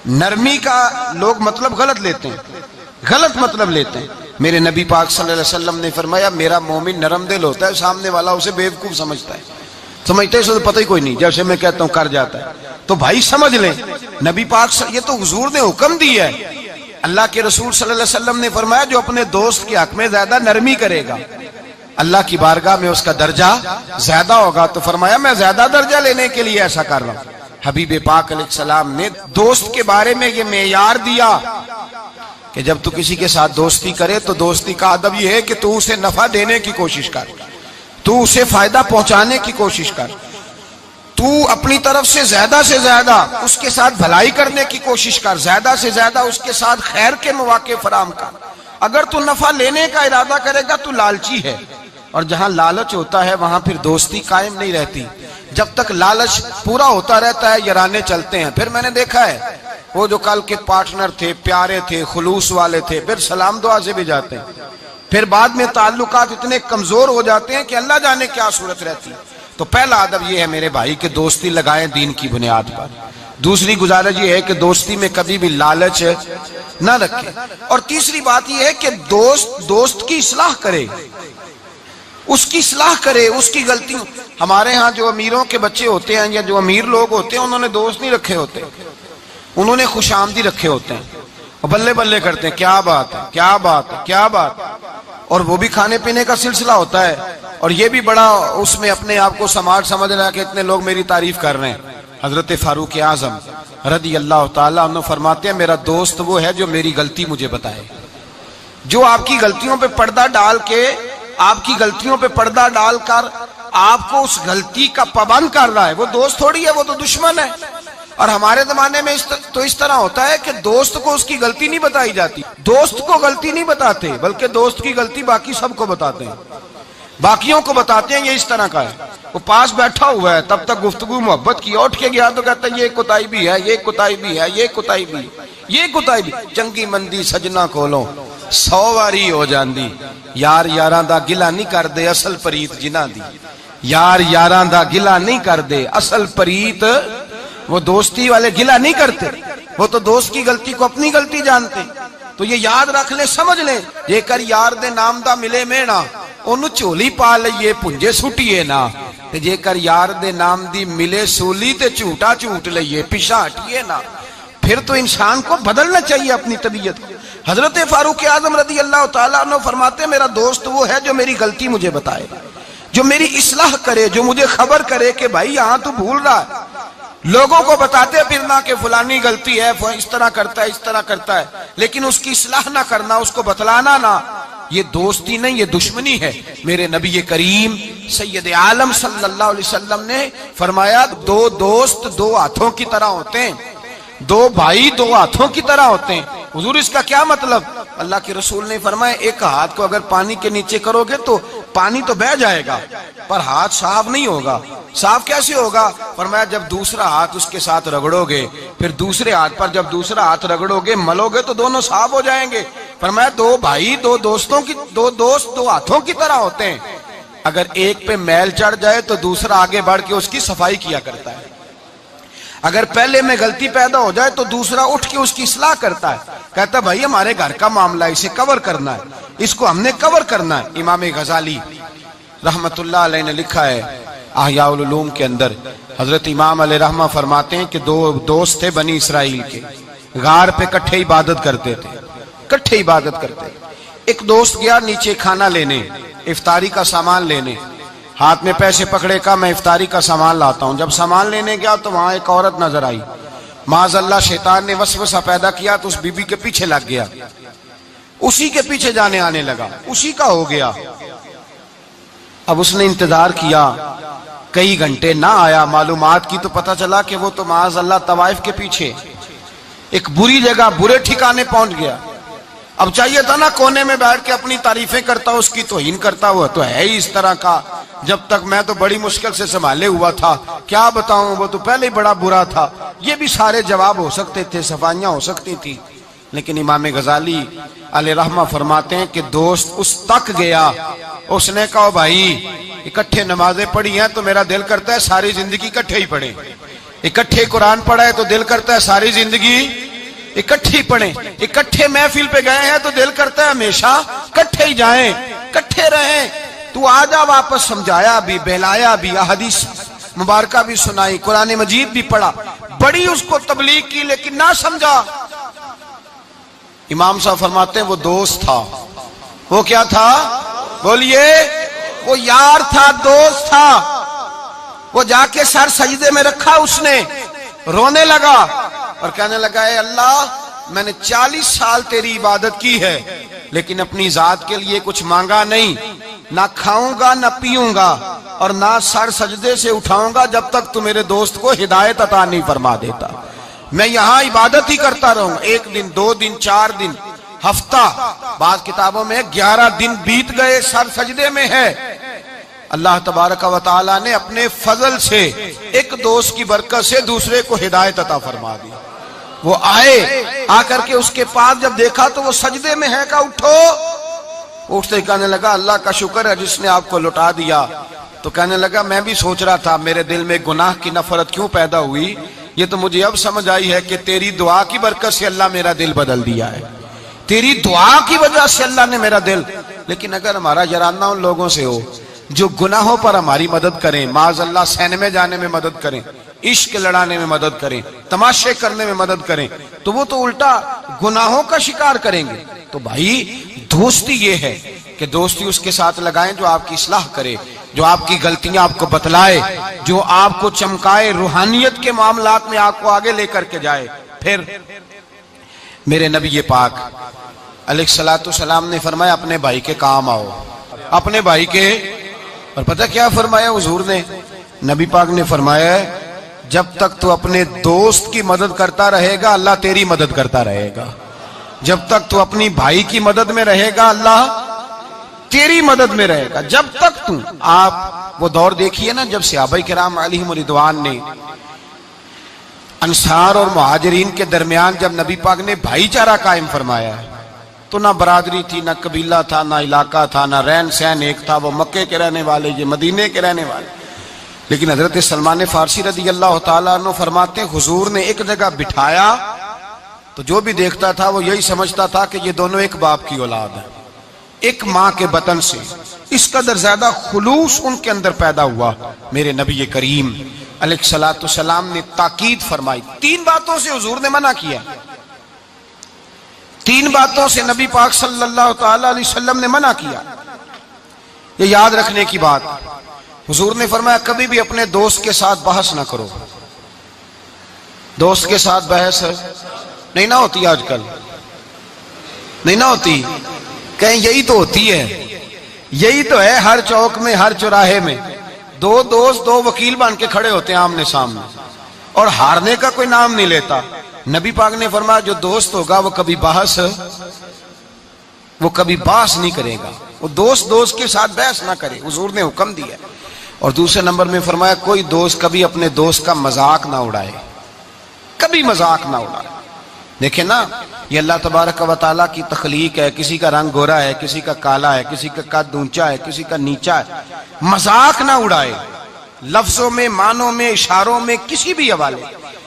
نرمی کا لوگ مطلب غلط لیتے ہیں، غلط مطلب لیتے ہیں۔ میرے نبی پاک صلی اللہ علیہ وسلم نے فرمایا میرا مومن نرم دل ہوتا ہے، سامنے والا اسے بیوقوف سمجھتا ہے، سمجھتے اسے تو پتہ ہی کوئی نہیں، جیسے میں کہتا ہوں کر جاتا ہے۔ تو بھائی سمجھ لیں نبی پاک یہ تو حضور نے حکم دی ہے، اللہ کے رسول صلی اللہ علیہ وسلم نے فرمایا جو اپنے دوست کے حق میں زیادہ نرمی کرے گا اللہ کی بارگاہ میں اس کا درجہ زیادہ ہوگا۔ تو فرمایا میں زیادہ درجہ لینے کے لیے ایسا کر رہا ہوں۔ حبیب پاک علیہ السلام نے دوست کے بارے میں یہ معیار دیا کہ جب تو کسی کے ساتھ دوستی کرے تو دوستی کا ادب یہ ہے کہ تو اسے نفع دینے کی کوشش کر، تو اسے فائدہ پہنچانے کی کوشش کر، تو اپنی طرف سے زیادہ اس کے ساتھ بھلائی کرنے کی کوشش کر، زیادہ سے زیادہ اس کے ساتھ خیر کے مواقع فراہم کر۔ اگر تو نفع لینے کا ارادہ کرے گا تو لالچی ہے، اور جہاں لالچ ہوتا ہے وہاں پھر دوستی قائم نہیں رہتی۔ جب تک لالچ پورا ہوتا رہتا ہے یارانے چلتے ہیں۔ پھر میں نے دیکھا ہے وہ جو کل کے پارٹنر تھے، پیارے تھے، خلوص والے تھے، پھر سلام دعا سے بھی جاتے ہیں، پھر بعد میں تعلقات اتنے کمزور ہو جاتے ہیں کہ اللہ جانے کیا صورت رہتی ہے۔ تو پہلا ادب یہ ہے میرے بھائی کہ دوستی لگائیں دین کی بنیاد پر۔ دوسری گزارش یہ ہے کہ دوستی میں کبھی بھی لالچ نہ رکھے، اور تیسری بات یہ ہے کہ دوست کی اصلاح کرے، اس کی اصلاح کرے، اس کی غلطیوں۔ ہمارے ہاں جو امیروں کے بچے ہوتے ہیں یا جو امیر لوگ ہوتے ہیں انہوں نے دوست نہیں رکھے ہوتے، انہوں نے خوش آمدی رکھے ہوتے ہیں، اور بلے بلے کرتے ہیں کیا بات ہے کیا بات ہے کیا بات ہے، اور وہ بھی کھانے پینے کا سلسلہ ہوتا ہے، اور یہ بھی بڑا اس میں اپنے آپ کو سماج سمجھ رہا ہے کہ اتنے لوگ میری تعریف کر رہے ہیں۔ حضرت فاروق اعظم رضی اللہ تعالیٰ عنہ فرماتے ہیں میرا دوست وہ ہے جو میری غلطی مجھے بتائے، جو آپ کی غلطیوں پہ پردہ ڈال کے، آپ کی غلطیوں پہ پردہ ڈال کر آپ کو اس غلطی کا پابند کر رہا ہے، وہ دوست تھوڑی ہے، وہ تو دشمن ہے۔ اور ہمارے زمانے میں تو اس طرح ہوتا ہے کہ دوست کو اس کی غلطی نہیں بتائی جاتی، دوست کو غلطی نہیں بتاتے بلکہ دوست کی غلطی باقی سب کو بتاتے ہیں، باقیوں کو بتاتے ہیں۔ یہ اس طرح کا ہے، وہ پاس بیٹھا ہوا ہے تب تک گفتگو محبت کی، اٹھ کے گیا تو کہتا ہے یہ کوتاہی بھی ہے، یہ کوتاہی بھی ہے، یہ کوتاہی بھی ہے، یہ کوتاہی بھی۔ چنگی مندی سجنا کولوں 100 واری ہو جاندی، یار یاراں دا گلا نہیں کردے اصل پریت جنہاں دی۔ یار یاراں دا گلا نہیں کر دے، اصل پریت وہ دوستی والے گلا نہیں کرتے، وہ تو دوست کی غلطی کو اپنی غلطی جانتے۔ تو یہ یاد رکھ لیں، سمجھ لیں، جے کر یار دے نام دا ملے میں نا انہوں چولی پا لئیے پنجے سٹیے نا، تے جے کر یار دے نام دی ملے سولی تے جھوٹا جھوٹ لئیے پیشا ہٹیے نا۔ پھر تو انسان کو بدلنا چاہیے اپنی طبیعت کو۔ حضرت فاروق اعظم رضی اللہ تعالیٰ عنہ فرماتے ہیں میرا دوست وہ ہے جو میری غلطی مجھے بتائے، جو میری اصلاح کرے، جو مجھے خبر کرے کہ بھائی یہاں تو بھول رہا ہے۔ لوگوں کو بتاتے پھرنا کہ فلانی غلطی ہے، اس طرح کرتا ہے، اس طرح کرتا ہے، لیکن اس کی اصلاح نہ کرنا، اس کو بتلانا نہ، یہ دوستی نہیں، یہ دشمنی ہے۔ میرے نبی کریم سید عالم صلی اللہ علیہ وسلم نے فرمایا دو دوست دو ہاتھوں کی طرح ہوتے ہیں، دو بھائی دو ہاتھوں کی طرح ہوتے ہیں۔ حضور اس کا کیا مطلب؟ اللہ کے رسول نے فرمایا ایک ہاتھ کو اگر پانی کے نیچے کرو گے تو پانی تو بہہ جائے گا پر ہاتھ صاف نہیں ہوگا۔ صاف کیسے ہوگا؟ فرمایا جب دوسرا ہاتھ اس کے ساتھ رگڑو گے، پھر دوسرے ہاتھ پر جب دوسرا ہاتھ رگڑو گے ملو گے تو دونوں صاف ہو جائیں گے۔ فرمایا دو بھائی دو دوست دو ہاتھوں کی طرح ہوتے ہیں، اگر ایک پہ میل چڑھ جائے تو دوسرا آگے بڑھ کے اس کی صفائی کیا کرتا ہے، اگر پہلے میں غلطی پیدا ہو جائے تو دوسرا اٹھ کے اس کی اصلاح کرتا ہے، کہتا ہے بھائی ہمارے گھر کا معاملہ ہے، اسے کور کرنا ہے، اس کو ہم نے کور کرنا ہے۔ امام غزالی رحمت اللہ علیہ نے لکھا ہے احیاء العلوم کے اندر، حضرت امام علیہ رحمہ فرماتے ہیں کہ دو دوست تھے بنی اسرائیل کے، غار پہ کٹھے عبادت کرتے تھے، کٹھے عبادت کرتے تھے۔ ایک دوست گیا نیچے کھانا لینے، افطاری کا سامان لینے، ہاتھ میں پیسے پکڑے کا میں افطاری کا سامان لاتا ہوں۔ جب سامان لینے گیا تو وہاں ایک عورت نظر آئی، معاذ اللہ شیطان نے وسوسہ پیدا کیا تو اس بی بی کے پیچھے لگ گیا، اسی کے پیچھے جانے آنے لگا، اسی کا ہو گیا۔ اب اس نے انتظار کیا، کئی گھنٹے نہ آیا، معلومات کی تو پتہ چلا کہ وہ تو معاذ اللہ طوائف کے پیچھے ایک بری جگہ برے ٹھکانے پہنچ گیا۔ اب چاہیے تھا نا کونے میں بیٹھ کے اپنی تعریفیں کرتا، اس کی توہین کرتا، ہوا تو ہے ہی اس طرح کا، جب تک میں تو بڑی مشکل سے سنبھالے ہوا تھا، کیا بتاؤں وہ تو پہلے ہی بڑا برا تھا۔ یہ بھی سارے جواب ہو سکتے تھے، صفائیاں ہو سکتی تھی، لیکن امام غزالی علیہ رحمہ فرماتے ہیں کہ دوست اس تک گیا، اس نے کہا بھائی اکٹھے نمازیں پڑھی ہیں تو میرا دل کرتا ہے ساری زندگی اکٹھے ہی پڑھیں، اکٹھے قرآن پڑھا ہے تو دل کرتا ہے ساری زندگی اکٹھے پڑھیں، اکٹھے محفل پہ گئے ہیں تو دل کرتا ہے ہمیشہ اکٹھے ہی جائیں، اکٹھے رہیں۔ تو آجا واپس، سمجھایا بھی، بہلایا بھی، احادیث مبارکہ بھی سنائی، قرآن مجید بھی پڑھا، بڑی اس کو تبلیغ کی لیکن نہ سمجھا۔ امام صاحب فرماتے ہیں وہ دوست تھا، وہ کیا تھا؟ بولیے، وہ یار تھا، دوست تھا۔ وہ جا کے سر سجدے میں رکھا، اس نے رونے لگا اور کہنے لگا اے اللہ میں نے 40 سال تیری عبادت کی ہے لیکن اپنی ذات کے لیے کچھ مانگا نہیں، نہ کھاؤں گا نہ پیوں گا اور نہ سر سجدے سے اٹھاؤں گا جب تک تو میرے دوست کو ہدایت عطا نہیں فرما دیتا۔ میں یہاں عبادت ہی کرتا رہوں، 1 دن 2 دن 4 دن ہفتہ، بعض کتابوں میں 11 دن بیت گئے، سر سجدے میں ہے۔ اللہ تبارک و تعالی نے اپنے فضل سے ایک دوست کی برکت سے دوسرے کو ہدایت عطا فرما دی۔ وہ آئے، آ کر کے اس کے پاس جب دیکھا تو وہ سجدے میں ہے، کہا اٹھو۔ اٹھتے کہنے لگا اللہ کا شکر ہے جس نے آپ کو لٹا دیا۔ تو کہنے لگا میں بھی سوچ رہا تھا میرے دل میں گناہ کی نفرت کیوں پیدا ہوئی، یہ تو مجھے اب سمجھ آئی ہے کہ تیری دعا کی برکت سے اللہ میرا دل بدل دیا ہے، تیری دعا کی وجہ سے اللہ نے میرا دل۔ لیکن اگر ہمارا یارانہ ان لوگوں سے ہو جو گناہوں پر ہماری مدد کریں، معاذ اللہ سینمے جانے میں مدد کریں، عشق لڑانے میں مدد کریں، تماشے کرنے میں مدد کریں، تو وہ تو الٹا گناہوں کا شکار کریں گے۔ تو بھائی دوستی یہ ہے کہ دوستی اس کے ساتھ لگائیں جو آپ کی اصلاح کرے، جو آپ کی غلطیاں آپ کو بتلائے، جو آپ کو چمکائے، روحانیت کے معاملات میں آپ کو آگے لے کر کے جائے۔ پھر میرے نبی پاک علیہ الصلوۃ والسلام نے فرمایا اپنے بھائی کے کام آؤ، اپنے بھائی کے۔ اور پتہ کیا فرمایا حضور نے؟ نبی پاک نے فرمایا جب تک تو اپنے دوست کی مدد کرتا رہے گا اللہ تیری مدد کرتا رہے گا، جب تک تو اپنی بھائی کی مدد میں رہے گا اللہ تیری مدد میں رہے گا، جب تک تو۔ آپ وہ دور دیکھیے نا جب صحابہ کرام علیہم رضوان نے انصار اور مہاجرین کے درمیان جب نبی پاک نے بھائی چارہ قائم فرمایا تو نہ برادری تھی، نہ قبیلہ تھا، نہ علاقہ تھا، نہ رہن سہن ایک تھا، وہ مکے کے رہنے والے، یہ مدینے کے رہنے والے. لیکن حضرت سلمان فارسی رضی اللہ تعالیٰ عنہ فرماتے ہیں حضور نے ایک جگہ بٹھایا تو جو بھی دیکھتا تھا وہ یہی سمجھتا تھا کہ یہ دونوں ایک باپ کی اولاد ہیں، ایک ماں کے بطن سے. اس قدر زیادہ خلوص ان کے اندر پیدا ہوا. میرے نبی کریم علیہ الصلوۃ والسلام نے تاکید فرمائی. 3 باتوں سے حضور نے منع کیا، 3 باتوں سے نبی پاک صلی اللہ تعالی علیہ وسلم نے منع کیا. یہ یاد رکھنے کی بات. حضور نے فرمایا کبھی بھی اپنے دوست کے ساتھ بحث نہ کرو. دوست کے ساتھ بحث نہیں نہ ہوتی، آج کل نہیں نہ ہوتی، کہیں یہی تو ہوتی ہے، یہی تو ہے ہر چوک میں، ہر چوراہے میں 2 دوست 2 وکیل بن کے کھڑے ہوتے ہیں آمنے سامنے، اور ہارنے کا کوئی نام نہیں لیتا. نبی پاک نے فرمایا جو دوست ہوگا وہ کبھی بحث نہیں کرے گا، وہ دوست کے ساتھ بحث نہ کرے. حضور نے حکم دیا. اور دوسرے نمبر میں فرمایا کوئی دوست کبھی اپنے دوست کا مذاق نہ اڑائے، کبھی مذاق نہ اڑائے. دیکھیں نا، یہ اللہ تبارک و تعالیٰ کی تخلیق ہے. کسی کا رنگ گورا ہے، کسی کا کالا ہے، کسی کا قد اونچا ہے، کسی کا نیچا ہے. مذاق نہ اڑائے، لفظوں میں، معنوں میں، اشاروں میں، کسی بھی حوالے.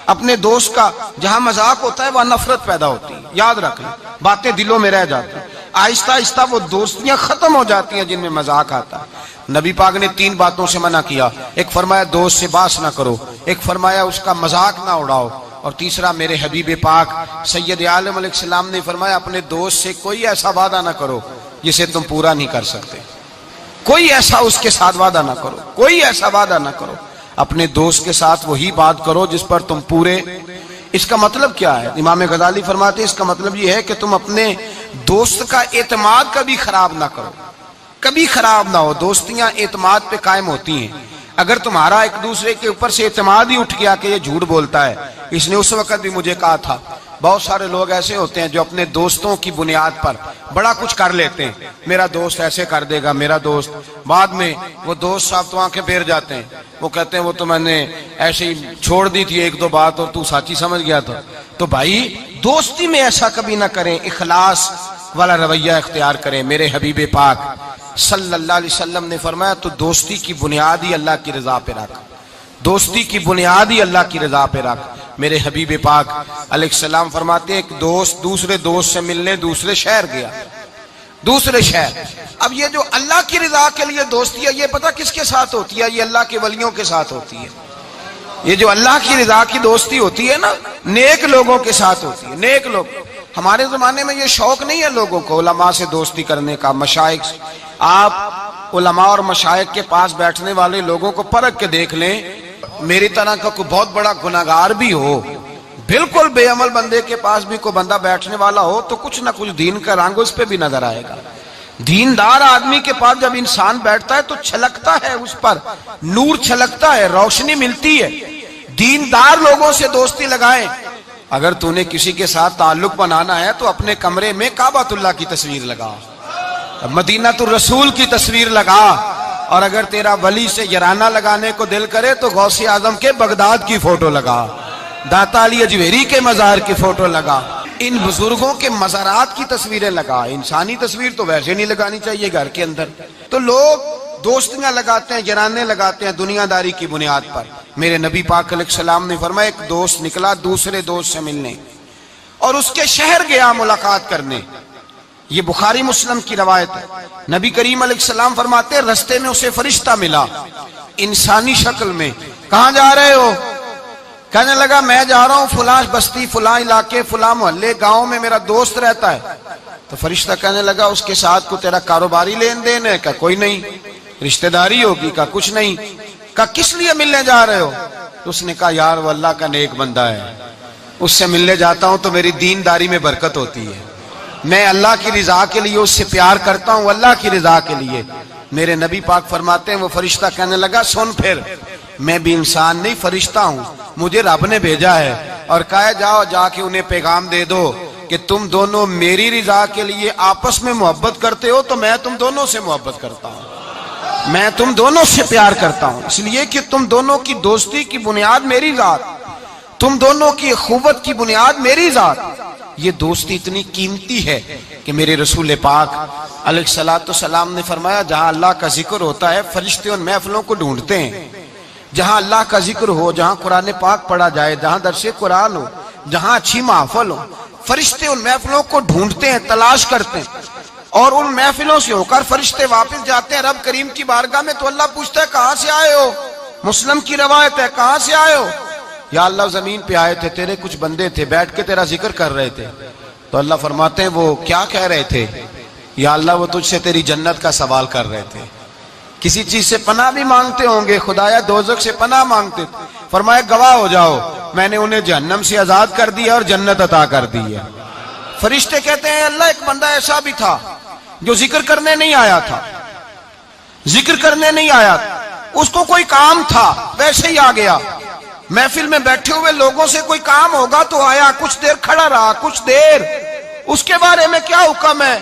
اپنے دوست کا جہاں مذاق ہوتا ہے وہاں نفرت پیدا ہوتی ہے. یاد رکھنا، باتیں دلوں میں رہ جاتی ہیں. آہستہ آہستہ وہ دوستیاں ختم ہو جاتی ہیں جن میں مذاق آتا ہے. نبی پاک نے 3 باتوں سے منع کیا. ایک فرمایا دوست سے بحث نہ کرو، ایک فرمایا اس کا مذاق نہ اڑاؤ، اور تیسرا میرے حبیب پاک سید عالم علیہ السلام نے فرمایا اپنے دوست سے کوئی ایسا وعدہ نہ کرو جسے تم پورا نہیں کر سکتے. کوئی ایسا اس کے ساتھ وعدہ نہ کرو، کوئی ایسا وعدہ نہ کرو. اپنے دوست کے ساتھ وہی بات کرو جس پر تم پورے. اس کا مطلب کیا ہے؟ امام غزالی فرماتے ہیں اس کا مطلب یہ ہے کہ تم اپنے دوست کا اعتماد کبھی خراب نہ کرو، کبھی خراب نہ ہو. دوستیاں اعتماد پہ قائم ہوتی ہیں. اگر تمہارا ایک دوسرے کے اوپر سے اعتماد ہی اٹھ گیا کہ یہ جھوٹ بولتا ہے، اس نے اس وقت بھی مجھے کہا تھا. بہت سارے لوگ ایسے ہوتے ہیں جو اپنے دوستوں کی بنیاد پر بڑا کچھ کر لیتے ہیں. میرا دوست ایسے کر دے گا، میرا دوست. بعد میں وہ دوست صاحب تو آنکھیں پھیر جاتے ہیں. وہ کہتے ہیں وہ تو میں نے ایسے ہی چھوڑ دی تھی 1-2 بات اور تو سچی سمجھ گیا تھا. تو بھائی دوستی میں ایسا کبھی نہ کریں، اخلاص والا رویہ اختیار کریں. میرے حبیب پاک صلی اللہ علیہ وسلم نے فرمایا تو دوستی کی بنیاد ہی اللہ کی رضا پہ رکھ، دوستی کی بنیاد ہی اللہ کی رضا پہ رکھ. میرے حبیب پاک علیہ السلام فرماتے ہیں ایک دوست دوسرے دوست سے ملنے دوسرے شہر گیا، دوسرے شہر. اب یہ جو اللہ کی رضا کے لیے دوستی ہے یہ پتہ کس کے ساتھ ہوتی ہے؟ یہ اللہ کے ولیوں کے ساتھ ہوتی ہے. یہ جو اللہ کی رضا کی دوستی ہوتی ہے نا، نیک لوگوں کے ساتھ ہوتی ہے. نیک لوگ. ہمارے زمانے میں یہ شوق نہیں ہے لوگوں کو علماء سے دوستی کرنے کا، مشائخ سے. آپ علماء اور مشائخ کے پاس بیٹھنے والے لوگوں کو پرکھ کے دیکھ لیں. میری طرح کا کوئی بہت بڑا گناہگار بھی ہو، بالکل بے عمل بندے کے پاس بھی کوئی بندہ بیٹھنے والا ہو تو کچھ نہ کچھ دین کا رنگ اس پہ بھی نظر آئے گا. دیندار آدمی کے پاس جب انسان بیٹھتا ہے تو چھلکتا ہے، اس پر نور چھلکتا ہے، روشنی ملتی ہے. دیندار لوگوں سے دوستی لگائیں. اگر تو نے کسی کے ساتھ تعلق بنانا ہے تو اپنے کمرے میں کعبۃ اللہ کی تصویر لگا، مدینہ الرسول کی تصویر لگا. اور اگر تیرا ولی سے یارانہ لگانے کو دل کرے تو غوث اعظم کے بغداد کی فوٹو لگا، داتا علی اجویری کے مزار کی فوٹو لگا، ان بزرگوں کے مزارات کی تصویریں لگا. انسانی تصویر تو ویسے نہیں لگانی چاہیے گھر کے اندر. تو لوگ دوستیاں لگاتے ہیں، یارانے لگاتے ہیں دنیا داری کی بنیاد پر. میرے نبی پاک علیہ السلام نے فرمایا ایک دوست نکلا دوسرے دوست سے ملنے اور اس کے شہر گیا ملاقات کرنے. یہ بخاری مسلم کی روایت ہے. نبی کریم علیہ السلام فرماتے ہیں رستے میں اسے فرشتہ ملا انسانی شکل میں. کہاں جا رہے ہو؟ کہنے لگا میں جا رہا ہوں فلاں بستی، فلاں علاقے، فلاں محلے، گاؤں میں میرا دوست رہتا ہے. تو فرشتہ کہنے لگا اس کے ساتھ کو تیرا کاروباری لین دین ہے؟ کہا کوئی نہیں. رشتہ داری ہوگی؟ کہا کچھ نہیں. کہا کس لیے ملنے جا رہے ہو؟ تو اس نے کہا یار وہ اللہ کا نیک بندہ ہے، اس سے ملنے جاتا ہوں تو میری دینداری میں برکت ہوتی ہے، میں اللہ کی رضا کے لیے اس سے پیار کرتا ہوں، اللہ کی رضا کے لیے. میرے نبی پاک فرماتے ہیں وہ فرشتہ کہنے لگا سن پھر میں بھی انسان نہیں فرشتہ ہوں، مجھے رب نے بھیجا ہے اور کہا جاؤ جا کے انہیں پیغام دے دو کہ تم دونوں میری رضا کے لیے آپس میں محبت کرتے ہو تو میں تم دونوں سے محبت کرتا ہوں، میں تم دونوں سے پیار کرتا ہوں، اس لیے کہ تم دونوں کی دوستی کی بنیاد میری ذات، تم دونوں کی اخوت کی بنیاد میری ذات. یہ دوستی اتنی قیمتی ہے کہ میرے رسول پاک علیہ الصلوۃ والسلام نے فرمایا جہاں اللہ کا ذکر ہوتا ہے فرشتے ان محفلوں کو ڈھونڈتے ہیں. جہاں اللہ کا ذکر ہو، جہاں قرآن پاک پڑھا جائے، جہاں درس قرآن ہو، جہاں اچھی محفل ہو، فرشتے ان محفلوں کو ڈھونڈتے ہیں، تلاش کرتے ہیں. اور ان محفلوں سے ہو کر فرشتے واپس جاتے ہیں رب کریم کی بارگاہ میں، تو اللہ پوچھتا ہے کہاں سے آئے ہو؟ مسلم کی روایت ہے کہاں سے آئے ہو؟ یا اللہ زمین پہ آئے تھے، تیرے کچھ بندے تھے بیٹھ کے تیرا ذکر کر رہے تھے. تو اللہ فرماتے ہیں وہ کیا کہہ رہے تھے؟ یا اللہ وہ تجھ سے تیری جنت کا سوال کر رہے تھے. کسی چیز سے پناہ بھی مانگتے ہوں گے، خدایا دوزخ سے پناہ مانگتے تھے. فرمایا گواہ ہو جاؤ میں نے انہیں جہنم سے آزاد کر دیا اور جنت عطا کر دی ہے. فرشتے کہتے ہیں اللہ ایک بندہ ایسا بھی تھا جو ذکر کرنے نہیں آیا تھا، ذکر کرنے نہیں آیا تھا، اس کو کوئی کام تھا ویسے ہی آ گیا. محفل میں بیٹھے ہوئے لوگوں سے کوئی کام ہوگا تو آیا، کچھ دیر کھڑا رہا، کچھ دیر، اس کے بارے میں کیا حکم ہے؟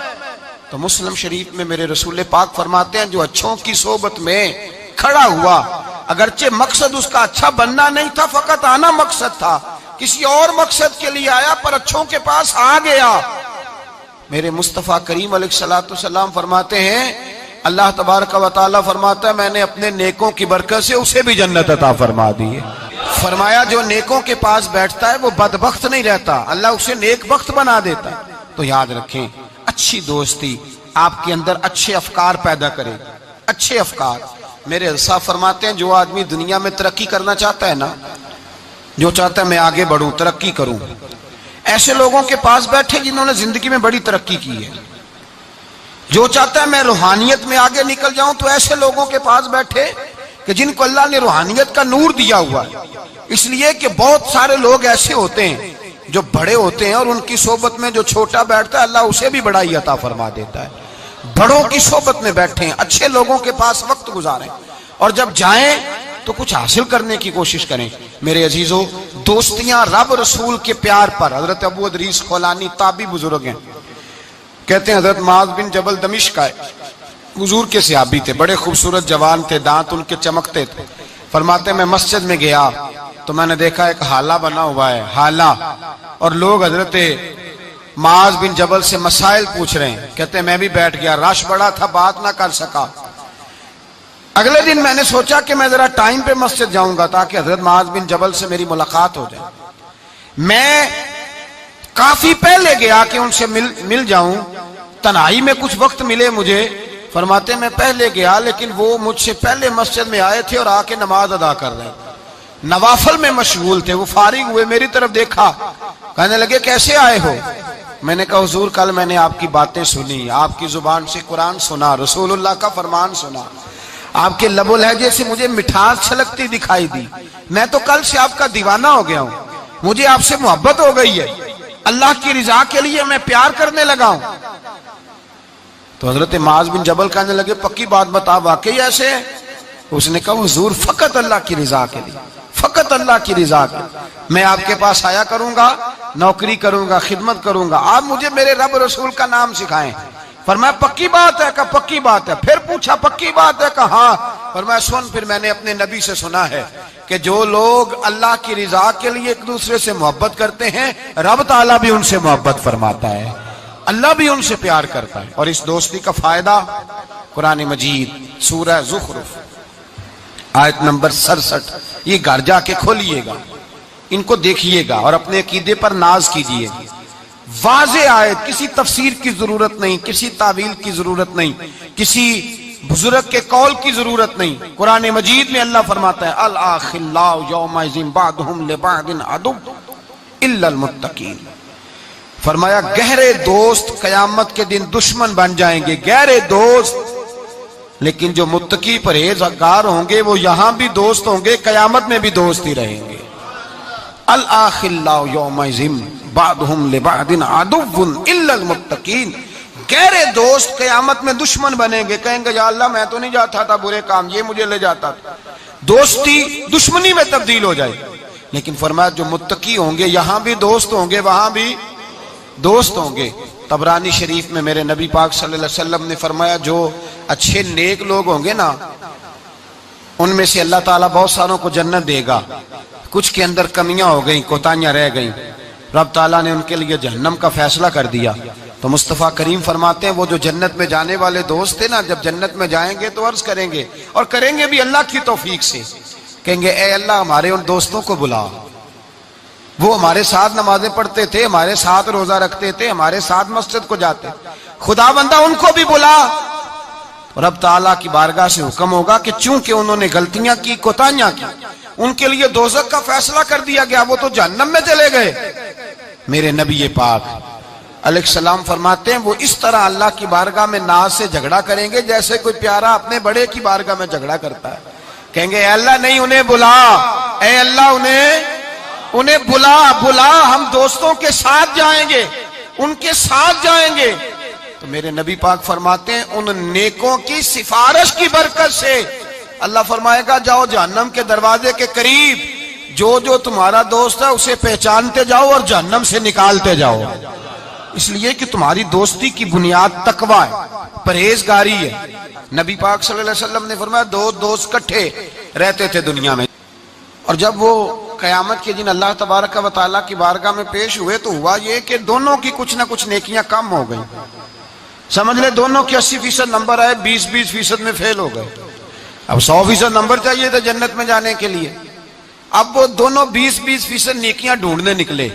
تو مسلم شریف میں میرے رسول پاک فرماتے ہیں جو اچھوں کی صحبت میں کھڑا ہوا، اگرچہ مقصد اس کا اچھا بننا نہیں تھا، فقط آنا مقصد تھا، کسی اور مقصد کے لیے آیا پر اچھوں کے پاس آ گیا. میرے مصطفیٰ کریم علیہ الصلوۃ والسلام فرماتے ہیں اللہ تبارک و تعالیٰ فرماتا ہے میں نے اپنے نیکوں کی برکت سے اسے بھی جنت عطا فرما دی ہے. فرمایا جو نیکوں کے پاس بیٹھتا ہے وہ بدبخت نہیں رہتا، اللہ اسے نیک بخت بنا دیتا ہے. تو یاد رکھیں اچھی دوستی آپ کے اندر اچھے افکار پیدا کرے، اچھے افکار. میرے صاحب فرماتے ہیں جو آدمی دنیا میں ترقی کرنا چاہتا ہے نا، جو چاہتا ہے میں آگے بڑھوں، ترقی کروں، ایسے لوگوں کے پاس بیٹھے جنہوں نے زندگی میں بڑی ترقی کی ہے. جو چاہتا ہے میں روحانیت میں آگے نکل جاؤں تو ایسے لوگوں کے پاس بیٹھے کہ جن کو اللہ نے روحانیت کا نور دیا ہوا ہے. اس لیے کہ بہت سارے لوگ ایسے ہوتے ہیں جو بڑے ہوتے ہیں اور ان کی صحبت میں جو چھوٹا بیٹھتا ہے اللہ اسے بھی بڑائی عطا فرما دیتا ہے. بڑوں کی صحبت میں بیٹھیں، اچھے لوگوں کے پاس وقت گزاریں، اور جب جائیں تو کچھ حاصل کرنے کی کوشش کریں. میرے عزیزو دوستیاں رب رسول کے پیار پر. حضرت ابو ادریس خولانی تابعی بزرگ ہیں، کہتے ہیں حضرت معاذ بن جبل دمشق کا حضور کے صحابی تھے، بڑے خوبصورت جوان تھے، دانت ان کے چمکتے تھے. فرماتے ہیں میں مسجد میں گیا تو میں نے دیکھا ایک حالہ بنا ہوا ہے، حالہ، اور لوگ حضرت معاذ بن جبل سے مسائل پوچھ رہے ہیں. کہتے ہیں میں بھی بیٹھ گیا، رش بڑا تھا، بات نہ کر سکا. اگلے دن میں نے سوچا کہ میں ذرا ٹائم پہ مسجد جاؤں گا تاکہ حضرت معاذ بن جبل سے میری ملاقات ہو جائے. میں کافی پہلے گیا کہ ان سے مل جاؤں، تنہائی میں کچھ وقت ملے مجھے. فرماتے میں پہلے گیا لیکن وہ مجھ سے پہلے مسجد میں آئے تھے اور آ کے نماز ادا کر رہے تھے، نوافل میں مشغول تھے. وہ فارغ ہوئے، میری طرف دیکھا، کہنے لگے کیسے آئے ہو؟ میں نے کہا حضور کل میں نے آپ کی باتیں سنی، آپ کی زبان سے قرآن سنا، رسول اللہ کا فرمان سنا، آپ کے لب و لہجے سے مجھے مٹھاس چھلکتی دکھائی دی. میں تو کل سے آپ کا دیوانہ ہو گیا ہوں، مجھے آپ سے محبت ہو گئی ہے، اللہ کی رضا کے لیے میں پیار کرنے لگا ہوں. تو حضرت معاذ بن جبل کہنے لگے پکی بات بتا، واقعی ایسے ہے؟ اس نے کہا حضور فقط اللہ کی رضا کے لیے، فقط اللہ کی رضا کے لیے میں آپ کے پاس آیا کروں گا، نوکری کروں گا، خدمت کروں گا، آپ مجھے میرے رب رسول کا نام سکھائیں. فرمایا پکی بات ہے؟ کہا پکی بات ہے. پھر پوچھا پکی بات ہے؟ کہا ہاں. فرمایا سن، پھر میں نے اپنے نبی سے سنا ہے کہ جو لوگ اللہ کی رضا کے لیے ایک دوسرے سے محبت کرتے ہیں رب تعالیٰ بھی ان سے محبت فرماتا ہے، اللہ بھی ان سے پیار کرتا ہے. اور اس دوستی کا فائدہ قرآن مجید سورہ زخرف آیت نمبر 67، یہ گھر جا کے کھولیے گا، ان کو دیکھیے گا اور اپنے عقیدے پر ناز کیجیے گا. واضح آیت، کسی تفسیر کی ضرورت نہیں، کسی تعویل کی ضرورت نہیں، کسی بزرگ کے قول کی ضرورت نہیں. قرآن مجید میں اللہ فرماتا ہے الاخلاء یومئذ بعضهم لبعض عدو الا المتقین. فرمایا گہرے دوست قیامت کے دن دشمن بن جائیں گے، گہرے دوست، لیکن جو متقی پرہیزگار ہوں گے وہ یہاں بھی دوست ہوں گے، قیامت میں بھی دوست ہی رہیں گے. الاخلاء یومئذ بعضهم لبعض عدو الا المتقین. گہرے دوست قیامت میں دشمن بنیں گے، کہیں گے یا اللہ میں تو نہیں جاتا تھا برے کام، یہ مجھے لے جاتا تھا. دوستی دشمنی میں تبدیل ہو جائے. لیکن فرمایا جو متقی ہوں گے یہاں بھی دوست ہوں گے، وہاں بھی دوست ہوں گے. طبرانی شریف میں میرے نبی پاک صلی اللہ علیہ وسلم نے فرمایا جو اچھے نیک لوگ ہوں گے نا ان میں سے اللہ تعالیٰ بہت ساروں کو جنت دے گا، کچھ کے اندر کمیاں ہو گئیں، کوتاہیاں رہ گئیں. رب تعالیٰ نے ان کے لیے جہنم کا فیصلہ کر دیا. تو مصطفیٰ کریم فرماتے ہیں وہ جو جنت میں جانے والے دوست تھے نا، جب جنت میں جائیں گے تو عرض کریں گے، اور کریں گے بھی اللہ کی توفیق سے، کہیں گے اے اللہ ہمارے ان دوستوں کو بلا، وہ ہمارے ساتھ نمازیں پڑھتے تھے، ہمارے ساتھ روزہ رکھتے تھے، ہمارے ساتھ مسجد کو جاتے، خدا بندہ ان کو بھی بلا. رب تعالیٰ کی بارگاہ سے حکم ہوگا کہ چونکہ انہوں نے غلطیاں کی، کوتاہیاں کی، ان کے لیے دوزخ کا فیصلہ کر دیا گیا، وہ تو جہنم میں چلے گئے. میرے نبی پاک علیہ السلام فرماتے ہیں وہ اس طرح اللہ کی بارگاہ میں ناز سے جھگڑا کریں گے جیسے کوئی پیارا اپنے بڑے کی بارگاہ میں جھگڑا کرتا ہے. کہیں گے اے اللہ نہیں انہیں بلا، اے اللہ انہیں بلا، ہم دوستوں کے ساتھ جائیں گے، ان کے ساتھ جائیں گے. تو میرے نبی پاک فرماتے ہیں ان نیکوں کی سفارش کی برکت سے اللہ فرمائے گا جاؤ جہنم کے دروازے کے قریب، جو تمہارا دوست ہے اسے پہچانتے جاؤ اور جہنم سے نکالتے جاؤ. اس لیے کہ تمہاری دوستی کی بنیاد تقوی ہے، پرہیزگاری ہے. نبی پاک صلی اللہ علیہ وسلم نے فرمایا دو دوست کٹھے رہتے تھے دنیا میں، اور جب وہ قیامت کے دن اللہ تبارک و تعالیٰ کی بارگاہ میں پیش ہوئے تو ہوا یہ کہ دونوں کی کچھ نہ کچھ نیکیاں کم ہو گئیں. سمجھ لے دونوں کے 80% نمبر آئے، 20% میں فیل ہو گئے. اب 100% نمبر چاہیے تھا جنت میں جانے کے لیے. اب وہ دونوں 20% نیکیاں ڈھونڈنے نکلے.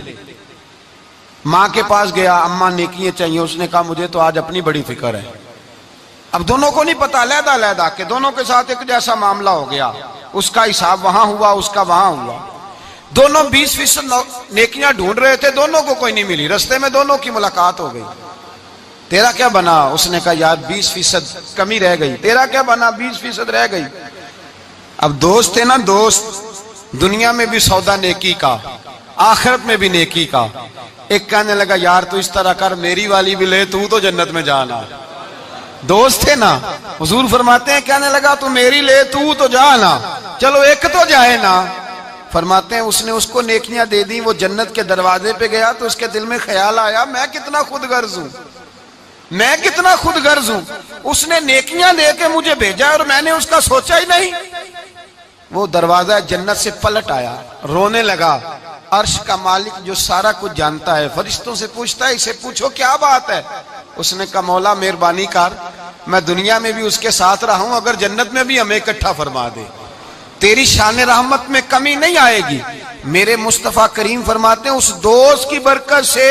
ماں کے پاس گیا، اماں نیکیاں چاہیے، اس نے کہا مجھے تو آج اپنی بڑی فکر ہے. اب دونوں کو نہیں پتا، علیحدہ کہ دونوں کے ساتھ ایک جیسا معاملہ ہو گیا، اس کا حساب وہاں ہوا، اس کا وہاں ہوا. دونوں 20% نیکیاں ڈھونڈ رہے تھے، دونوں کو کوئی نہیں ملی. رستے میں دونوں کی ملاقات ہو گئی. تیرا کیا بنا؟ اس نے کہا یار 20% کمی رہ گئی. تیرا کیا بنا؟ 20% رہ گئی. اب دوست ہے نا، دوست دنیا میں بھی سودا نیکی کا، آخرت میں بھی نیکی کا. ایک کہنے لگا یار تو اس طرح کر میری والی بھی لے، تو جنت میں جانا. دوست ہے نا، حضور فرماتے ہیں کہنے لگا تو میری لے، تو جانا، چلو ایک تو جائے نا. فرماتے ہیں اس نے اس کو نیکیاں دے دی. وہ جنت کے دروازے پہ گیا تو اس کے دل میں خیال آیا میں کتنا خود غرض ہوں، میں کتنا خود غرض ہوں. اس نے نیکیاں دے کے مجھے بھیجا اور میں نے اس کا سوچا ہی نہیں. وہ دروازہ جنت سے پلٹ آیا، رونے لگا. عرش کا مالک جو سارا کچھ جانتا ہے فرشتوں سے پوچھتا ہے اسے پوچھو کیا بات ہے. اس نے کہا مولا مہربانی کر، میں دنیا میں بھی اس کے ساتھ رہا ہوں، اگر جنت میں بھی ہمیں اکٹھا فرما دے، تیری شان رحمت میں کمی نہیں آئے گی. میرے مصطفیٰ کریم فرماتے ہیں اس دوست کی برکت سے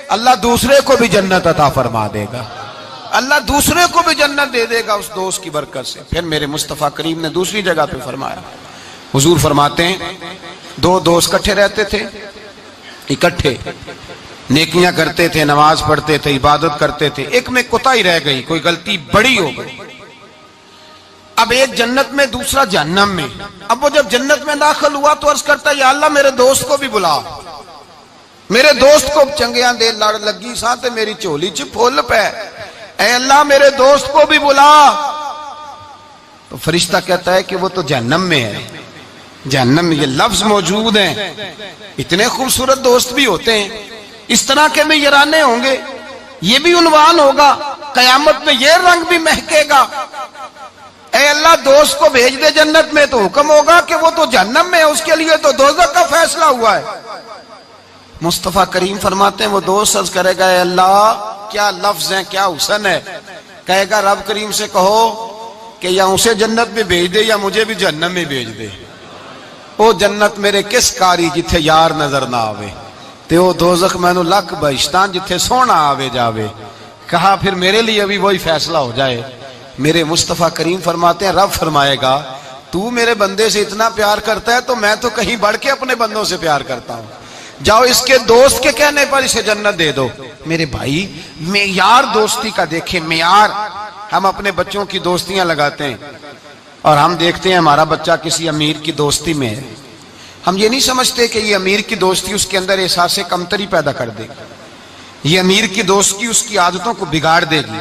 اللہ دوسرے کو بھی جنت عطا فرما دے گا، اللہ دوسرے کو بھی جنت دے دے گا اس دوست کی برکت سے. پھر میرے مصطفیٰ کریم نے دوسری جگہ پہ فرمایا، حضور فرماتے ہیں دو دوست کٹھے رہتے تھے، اکٹھے نیکیاں کرتے تھے، نماز پڑھتے تھے، عبادت کرتے تھے. ایک میں کوتاہی رہ گئی، کوئی غلطی بڑی ہو گئی. اب ایک جنت میں دوسرا جہنم میں. اب وہ جب جنت میں داخل ہوا تو عرض کرتا یا اللہ میرے دوست کو بھی بلا، میرے دوست کو چنگیاں دے لڑ لگی ساتھ میری چولی چ پھول پہ، اے اللہ میرے دوست کو بھی بلا. تو فرشتہ کہتا ہے کہ وہ تو جہنم میں ہے. جہنم میں یہ لفظ موجود ہیں. اتنے خوبصورت دوست بھی ہوتے ہیں، اس طرح کے بھی یارانے ہوں گے، یہ بھی عنوان ہوگا قیامت میں، یہ رنگ بھی مہکے گا. اے اللہ دوست کو بھیج دے جنت میں، تو حکم ہوگا کہ وہ تو جہنم میں ہے، اس کے لیے تو دوزخ کا فیصلہ ہوا ہے. مصطفیٰ کریم فرماتے ہیں وہ دوست عرض کرے گا اے اللہ کیا لفظ ہیں، کیا حسن ہے. کہے گا رب کریم سے کہو کہ یا اسے جنت میں بھیج دے یا مجھے بھی جہنم میں بھیج دے. او جنت میرے کس کاری جتھے یار نظر نہ آوے، تے او دوزخ مینوں لکھ بہشتان جتھے سونا آوے جاوے. کہا پھر میرے لیے بھی وہی فیصلہ ہو جائے. میرے مصطفیٰ کریم فرماتے ہیں رب فرمائے گا تو میرے بندے سے اتنا پیار کرتا ہے تو میں تو کہیں بڑھ کے اپنے بندوں سے پیار کرتا ہوں، جاؤ اس کے دوست کے کہنے پر اسے جنت دے دو. میرے بھائی معیار دوستی کا دیکھیں، معیار. ہم اپنے بچوں کی دوستیاں لگاتے ہیں اور ہم دیکھتے ہیں ہمارا بچہ کسی امیر کی دوستی میں ہے، ہم یہ نہیں سمجھتے کہ یہ امیر کی دوستی اس کے اندر احساس کمتری پیدا کر دے گی، یہ امیر کی دوستی اس کی عادتوں کو بگاڑ دے گی،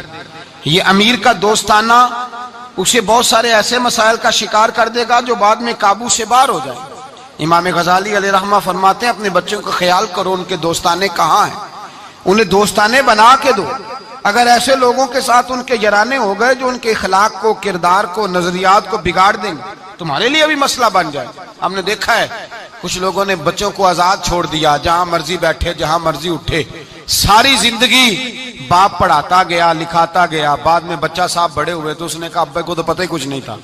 یہ امیر کا دوستانہ اسے بہت سارے ایسے مسائل کا شکار کر دے گا جو بعد میں قابو سے باہر ہو جائے. امام غزالی علیہ رحمہ فرماتے ہیں اپنے بچوں کا خیال کرو ان کے دوستانے کہاں ہیں، انہیں دوستانے بنا کے دو. اگر ایسے لوگوں کے ساتھ ان کے یارانے ہو گئے جو ان کے اخلاق کو، کردار کو، نظریات کو بگاڑ دیں گے، تمہارے لیے بھی مسئلہ بن جائے. ہم نے دیکھا ہے کچھ لوگوں نے بچوں کو آزاد چھوڑ دیا، جہاں مرضی بیٹھے جہاں مرضی اٹھے، ساری زندگی باپ پڑھاتا گیا لکھاتا گیا، بعد میں بچہ صاحب بڑے ہوئے تو اس نے کہا ابے کو تو پتہ ہی کچھ نہیں تھا،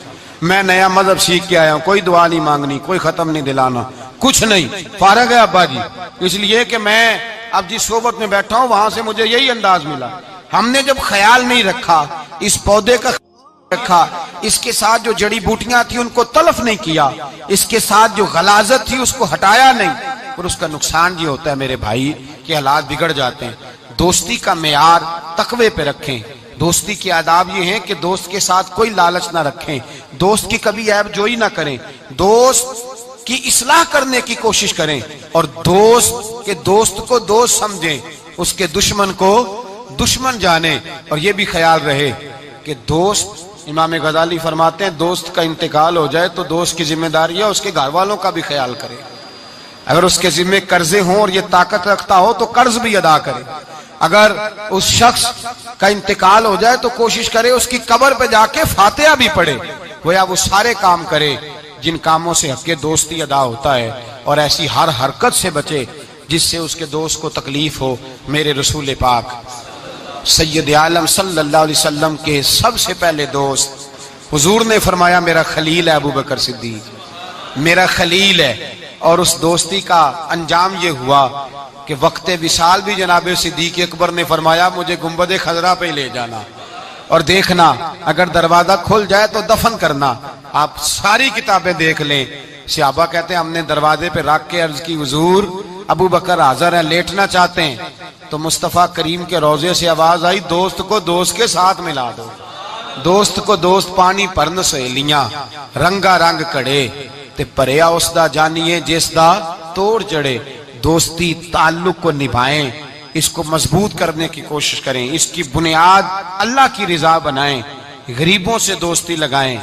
میں نیا مذہب سیکھ کے آیا ہوں، کوئی دعا نہیں مانگنی، کوئی ختم نہیں دلانا، کچھ نہیں، فارغ ہے ابا جی، اس لیے کہ میں اب جس صحبت میں بیٹھا ہوں وہاں سے مجھے یہی انداز ملا۔ ہم نے جب خیال نہیں رکھا اس پودے کا رکھا، اس کے ساتھ جو جڑی بوٹیاں تھی ان کو تلف نہیں کیا، اس کے ساتھ جو غلاظت تھی اس کو ہٹایا نہیں، اور اس کا نقصان یہ ہوتا ہے میرے بھائی کہ حالات بگڑ جاتے ہیں۔ دوستی کا معیار تقوی پہ رکھیں، دوستی کے آداب یہ ہیں کہ دوست کے ساتھ کوئی لالچ نہ رکھیں، دوست کی کبھی عیب جوئی نہ کریں، دوست کی اصلاح کرنے کی کوشش کریں، اور دوست کو دوست سمجھیں، اس کے دشمن کو دشمن جانیں، اور یہ بھی خیال رہے کہ دوست، امام غزالی فرماتے ہیں دوست کا انتقال ہو جائے تو دوست کی ذمہ داری ہے اس کے گھر والوں کا بھی خیال کرے، اگر اس کے ذمہ قرضے ہوں اور یہ طاقت رکھتا ہو تو قرض بھی ادا کرے، اگر اس شخص کا انتقال ہو جائے تو کوشش کرے اس کی قبر پہ جا کے فاتحہ بھی پڑھے، گویا وہ سارے کام کرے جن کاموں سے حق دوستی ادا ہوتا ہے، اور ایسی ہر حرکت سے بچے جس سے اس کے دوست کو تکلیف ہو۔ میرے رسول پاک سید عالم صلی اللہ علیہ وسلم کے سب سے پہلے دوست، حضور نے فرمایا میرا خلیل ہے ابو بکر صدیق، میرا خلیل ہے، اور اس دوستی کا انجام یہ ہوا کہ وقت وصال بھی جناب صدیق اکبر نے فرمایا مجھے گنبد خضرا پہ لے جانا، اور دیکھنا اگر دروازہ کھل جائے تو دفن کرنا۔ آپ ساری کتابیں دیکھ لیں، صحابہ کہتے ہیں ہم نے دروازے پہ رکھ کے عرض کی حضور ابو بکر حاضر ہیں، لیٹنا چاہتے ہیں، تو مصطفیٰ کریم کے روضے سے آواز آئی دوست کو دوست کے ساتھ ملا دو، دوست کو دوست پانی پرن سہیلیاں، رنگا رنگ کڑے تے پریا اس دا جانیے جس دا توڑ جڑے۔ دوستی تعلق کو نبھائیں، اس کو مضبوط کرنے کی کوشش کریں، اس کی بنیاد اللہ کی رضا بنائیں، غریبوں سے دوستی لگائیں،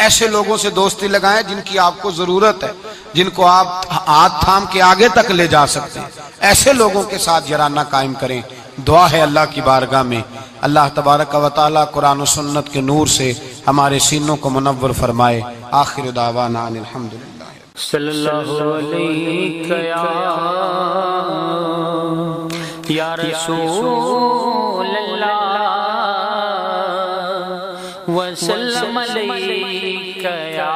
ایسے لوگوں سے دوستی لگائیں جن کی آپ کو ضرورت ہے، جن کو آپ ہاتھ تھام کے آگے تک لے جا سکتے ہیں، ایسے لوگوں کے ساتھ یارانہ قائم کریں۔ دعا ہے اللہ کی بارگاہ میں اللہ تبارک و تعالی قرآن و سنت کے نور سے ہمارے سینوں کو منور فرمائے۔ آخر دعوانا ان الحمدللہ صلی اللہ علیہ یا رسول اللہ وسلم علیک یا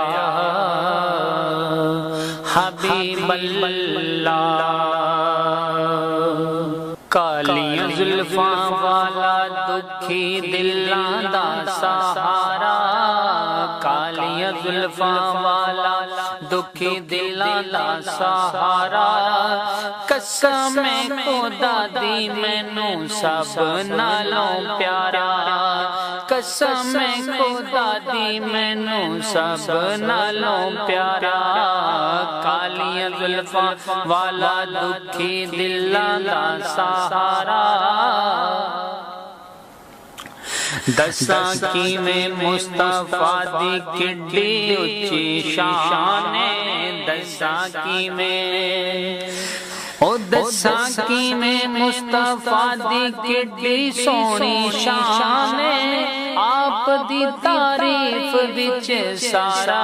حبیب اللہ۔ کالیاں زلفاں والا دکھی دلاں دا سہارا، کالیاں زلفاں والا دکھی دلاں دا سہارا، قسم خدا دی مینوں سب نالوں پیارا، قسم خدا دی مینوں سب نالوں پیارا، کالیاں زلفاں والا دکھی دلاں دا سہارا۔ دساں کی میں مصطفیٰ دی کڈی اچھی شان ہے، دساں کی میں دساں کی میں مصطفیٰ دی کڈی سونی شان ہے، آپ دی تعریف وچ سارا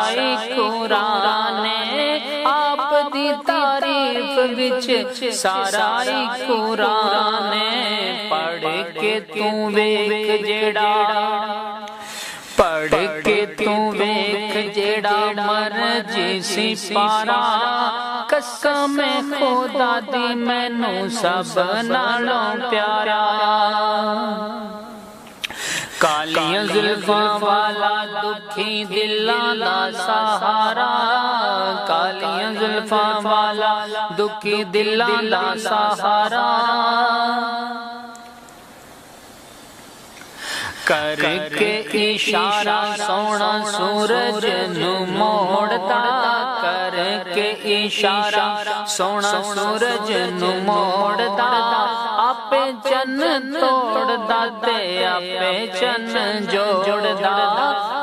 قرآن ہے، آپ دی تعریف وچ سارا قرآن ہے، پڑھ کے تو ویکھ جیڑا، پڑھ کے تو ویکھ جیڑا مرجی سی پارا، قسم خدا دی مینوں سب نالوں پیارا۔ کالیاں زلفاں والا دکھی دلاں دا سہارا، کالیاں زلفاں والا دکھی دلاں دا سہارا، کر کے اشارہ سونا سورج نو موڑدا، کر کے اشارہ سونا سورج نو موڑدا، آپے چن توڑدا تے آپے چن جوڑدا،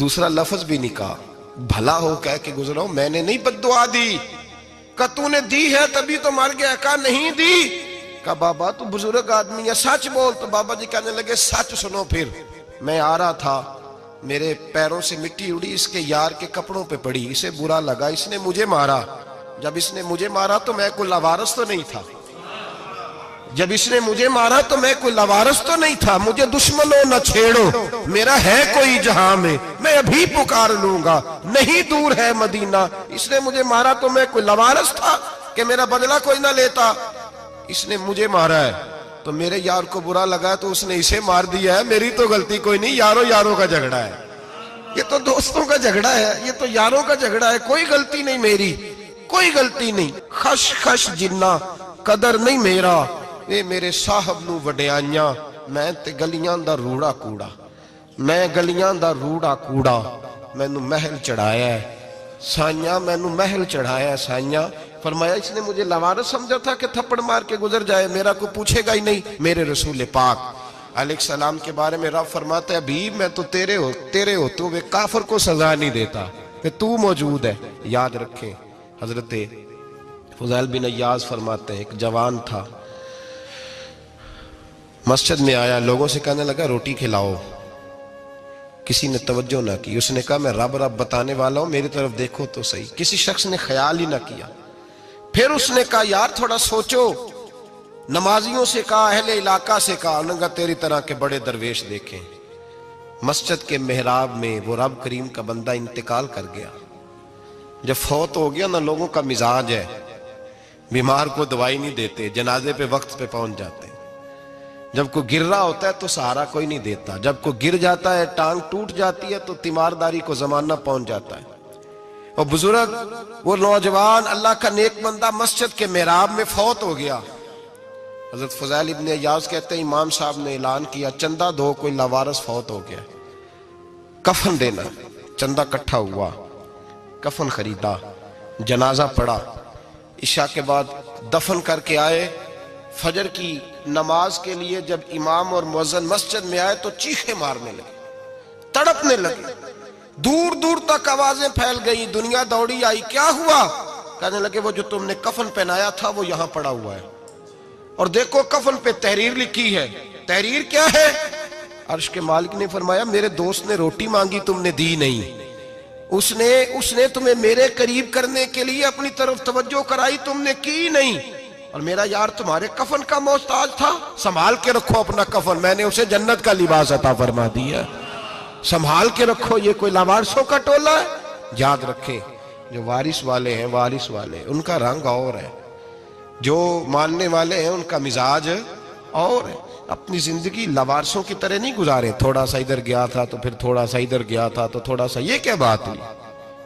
دوسرا لفظ بھی نہیں کہا, بھلا ہو کہہ کے گزرا ہوں, میں نے نہیں بددعا دی. کہا تو نے دی ہے تبھی تو مر گیا. کہا نہیں دی. کہا بابا تو بزرگ آدمی ہے, سچ بول. تو بابا جی کہنے لگے سچ سنو. پھر میں آ رہا تھا, میرے پیروں سے مٹی اڑی, اس کے یار کے کپڑوں پہ پڑی, اسے برا لگا, اس نے مجھے مارا. جب اس نے مجھے مارا تو میں کوئی لاوارث تو نہیں تھا. جب اس نے مجھے مارا تو میں کوئی لاوارث تو نہیں تھا. مجھے دشمنوں نہ چھیڑو, میرا ہے کوئی جہاں میں ابھی پکار لوں گا, نہیں دور ہے مدینہ. اس نے مجھے مارا تو میں کوئی لاوارث تھا کہ میرا بدلہ کوئی نہ لیتا. اس نے مجھے مارا ہے تو میرے یار کو برا لگا تو اس نے اسے مار دیا ہے. میری تو غلطی کوئی نہیں, یاروں کا جھگڑا ہے. یہ تو دوستوں کا جھگڑا ہے, یہ تو یاروں کا جھگڑا ہے. کوئی غلطی نہیں میری, کوئی غلطی نہیں. خش خش جنہ قدر نہیں میرا, اے میرے صاحب نو وڈیاں, میں تے گلیاں دا روڑا کوڑا. میں گلیاں دا روڑا کوڑا, میں نو محل چڑھایا ہے سائیاں, میں نو محل چڑھایا ہے سائیاں. فرمایا اس نے مجھے لاوارث سمجھا تھا کہ تھپڑ مار کے گزر جائے, میرا کوئی پوچھے گا ہی نہیں. میرے رسول پاک علیہ السلام کے بارے میں رب فرماتا ہے حبیب میں تو تیرے ہوتے ہوئے کافر کو سزا نہیں دیتا کہ تو موجود ہے. یاد رکھیں حضرت فضیل بن عیاض فرماتے ہیں ایک جوان تھا, مسجد میں آیا, لوگوں سے کہنے لگا روٹی کھلاؤ. کسی نے توجہ نہ کی. اس نے کہا میں رب بتانے والا ہوں, میری طرف دیکھو تو صحیح. کسی شخص نے خیال ہی نہ کیا. پھر اس نے کہا یار تھوڑا سوچو. نمازیوں سے کہا, اہل علاقہ سے کہا, انہوں نے کہا تیری طرح کے بڑے درویش دیکھیں. مسجد کے محراب میں وہ رب کریم کا بندہ انتقال کر گیا. جب فوت ہو گیا نا, لوگوں کا مزاج ہے بیمار کو دوائی نہیں دیتے, جنازے پہ وقت پہ پہنچ جاتے. جب کوئی گر رہا ہوتا ہے تو سہارا کوئی نہیں دیتا. جب کوئی گر جاتا ہے, ٹانگ ٹوٹ جاتی ہے, تو تیمارداری کو زمانہ پہنچ جاتا ہے. اور بزرگ وہ نوجوان اللہ کا نیک بندہ مسجد کے محراب میں فوت ہو گیا. حضرت فضیل ابن عیاض کہتے ہیں امام صاحب نے اعلان کیا چندہ دو, کوئی لاوارث فوت ہو گیا, کفن دینا. چندہ کٹھا ہوا, کفن خریدا, جنازہ پڑا. عشاء کے بعد دفن کر کے آئے. فجر کی نماز کے لیے جب امام اور مؤذن مسجد میں آئے تو چیخیں مارنے لگے, تڑپنے لگے. دور دور تک آوازیں پھیل گئی, دنیا دوڑی آئی. کیا ہوا؟ کہنے لگے وہ جو تم نے کفن پہنایا تھا وہ یہاں پڑا ہوا ہے, اور دیکھو کفن پہ تحریر لکھی ہے. تحریر کیا ہے؟ عرش کے مالک نے فرمایا میرے دوست نے روٹی مانگی, تم نے دی نہیں. اس نے تمہیں میرے قریب کرنے کے لیے اپنی طرف توجہ کرائی, تم نے کی نہیں. اور میرا یار تمہارے کفن کا محتاج تھا, سنبھال کے رکھو اپنا کفن, میں نے اسے جنت کا لباس عطا فرما دیا, سنبھال کے رکھو. یہ کوئی لاوارثوں کا ٹولہ ہے؟ یاد رکھیں جو وارث والے ہیں, وارث والے ان کا رنگ اور ہے, جو ماننے والے ہیں ان کا مزاج اور ہے. اپنی زندگی لاوارثوں کی طرح نہیں گزارے, تھوڑا سا ادھر گیا تھا تو پھر تھوڑا سا ادھر گیا تھا تو تھوڑا سا. یہ کیا بات ہوئی,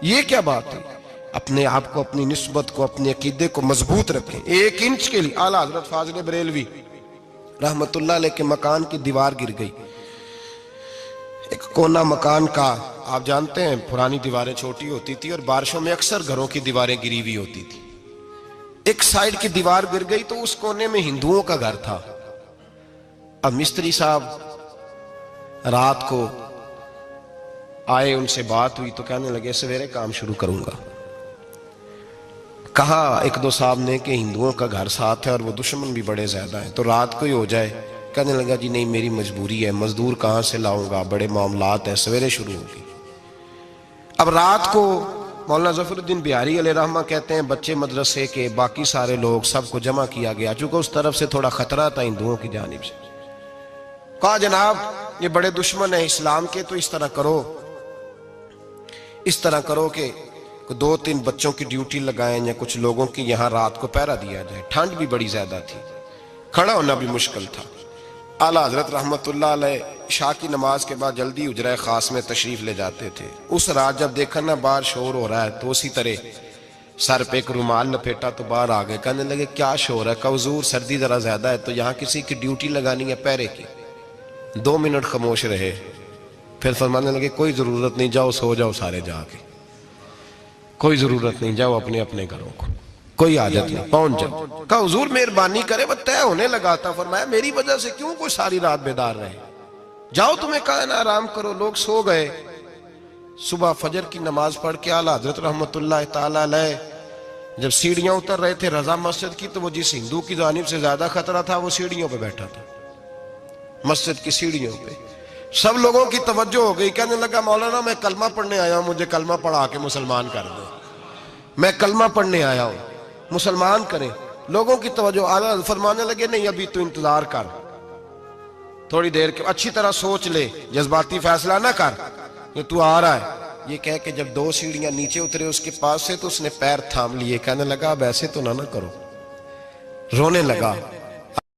یہ کیا بات ہوئی؟ اپنے آپ کو, اپنی نسبت کو, اپنے عقیدے کو مضبوط رکھیں. 1 انچ کے لیے اعلیٰ حضرت فاضل بریلوی رحمت اللہ علیہ کے مکان کی دیوار گر گئی. ایک کونا مکان کا, آپ جانتے ہیں پرانی دیواریں چھوٹی ہوتی تھی اور بارشوں میں اکثر گھروں کی دیواریں گری ہوئی ہوتی تھی. ایک سائیڈ کی دیوار گر گئی تو اس کونے میں ہندوؤں کا گھر تھا. اب مستری صاحب رات کو آئے, ان سے بات ہوئی تو کہنے لگے سویرے کام شروع کروں گا. کہا 1-2 صاحب نے کہ ہندوؤں کا گھر ساتھ ہے اور وہ دشمن بھی بڑے زیادہ ہیں, تو رات کو ہی ہو جائے. کہنے لگا جی نہیں میری مجبوری ہے, مزدور کہاں سے لاؤں گا, بڑے معاملات ہیں, سویرے شروع ہوگی. اب رات کو مولانا ظفر الدین بہاری علیہ رحمہ کہتے ہیں بچے مدرسے کے, باقی سارے لوگ, سب کو جمع کیا گیا, چونکہ اس طرف سے تھوڑا خطرہ تھا ہندوؤں کی جانب سے. کہا جناب یہ بڑے دشمن ہیں اسلام کے, تو اس طرح کرو کہ 2-3 بچوں کی ڈیوٹی لگائیں یا کچھ لوگوں کی یہاں رات کو پہرا دیا جائے. ٹھنڈ بھی بڑی زیادہ تھی, کھڑا ہونا بھی مشکل تھا. اعلیٰ حضرت رحمت اللہ علیہ عشاء کی نماز کے بعد جلدی حجرہ خاص میں تشریف لے جاتے تھے. اس رات جب دیکھا نا باہر شور ہو رہا ہے تو اسی طرح سر پہ ایک رومال لپیٹا تو باہر آ گئے. کہنے لگے کیا شور ہے؟ کہا حضور سردی ذرا زیادہ ہے تو یہاں کسی کی ڈیوٹی لگانی ہے پہرے کی. 2 منٹ خاموش رہے, پھر فرمانے لگے کوئی ضرورت نہیں, جاؤ سو جاؤ سارے جا کے, کوئی ضرورت نہیں, جاؤ اپنے اپنے گھروں کو, کوئی حاجت نہیں, پہنچ جاؤ. کہا حضور مہربانی کرے, وہ طے ہونے لگا تھا. فرمایا میری وجہ سے کیوں کوئی ساری رات بیدار رہے, جاؤ تمہیں کہا نا آرام کرو. لوگ سو گئے. صبح فجر کی نماز پڑھ کے اعلیٰ حضرت رحمت اللہ تعالی علیہ جب سیڑھیاں اتر رہے تھے رضا مسجد کی، تو وہ جس ہندو کی جانب سے زیادہ خطرہ تھا وہ سیڑھیوں پہ بیٹھا تھا، مسجد کی سیڑھیوں پہ۔ سب لوگوں کی توجہ ہو گئی، کہنے لگا مولانا میں کلمہ پڑھنے آیا ہوں، مجھے کلمہ پڑھا کے مسلمان کر دیں، میں کلمہ پڑھنے آیا ہوں، مسلمان کریں۔ لوگوں کی توجہ، اعلیٰ فرمانے لگے نہیں ابھی تو انتظار کر، تھوڑی دیر کے اچھی طرح سوچ لے، جذباتی فیصلہ نہ کر کہ تو آ رہا ہے۔ یہ کہہ کے جب 2 سیڑھیاں نیچے اترے اس کے پاس سے تو اس نے پیر تھام لیے، کہنے لگا اب ایسے تو نہ کرو، رونے لگا۔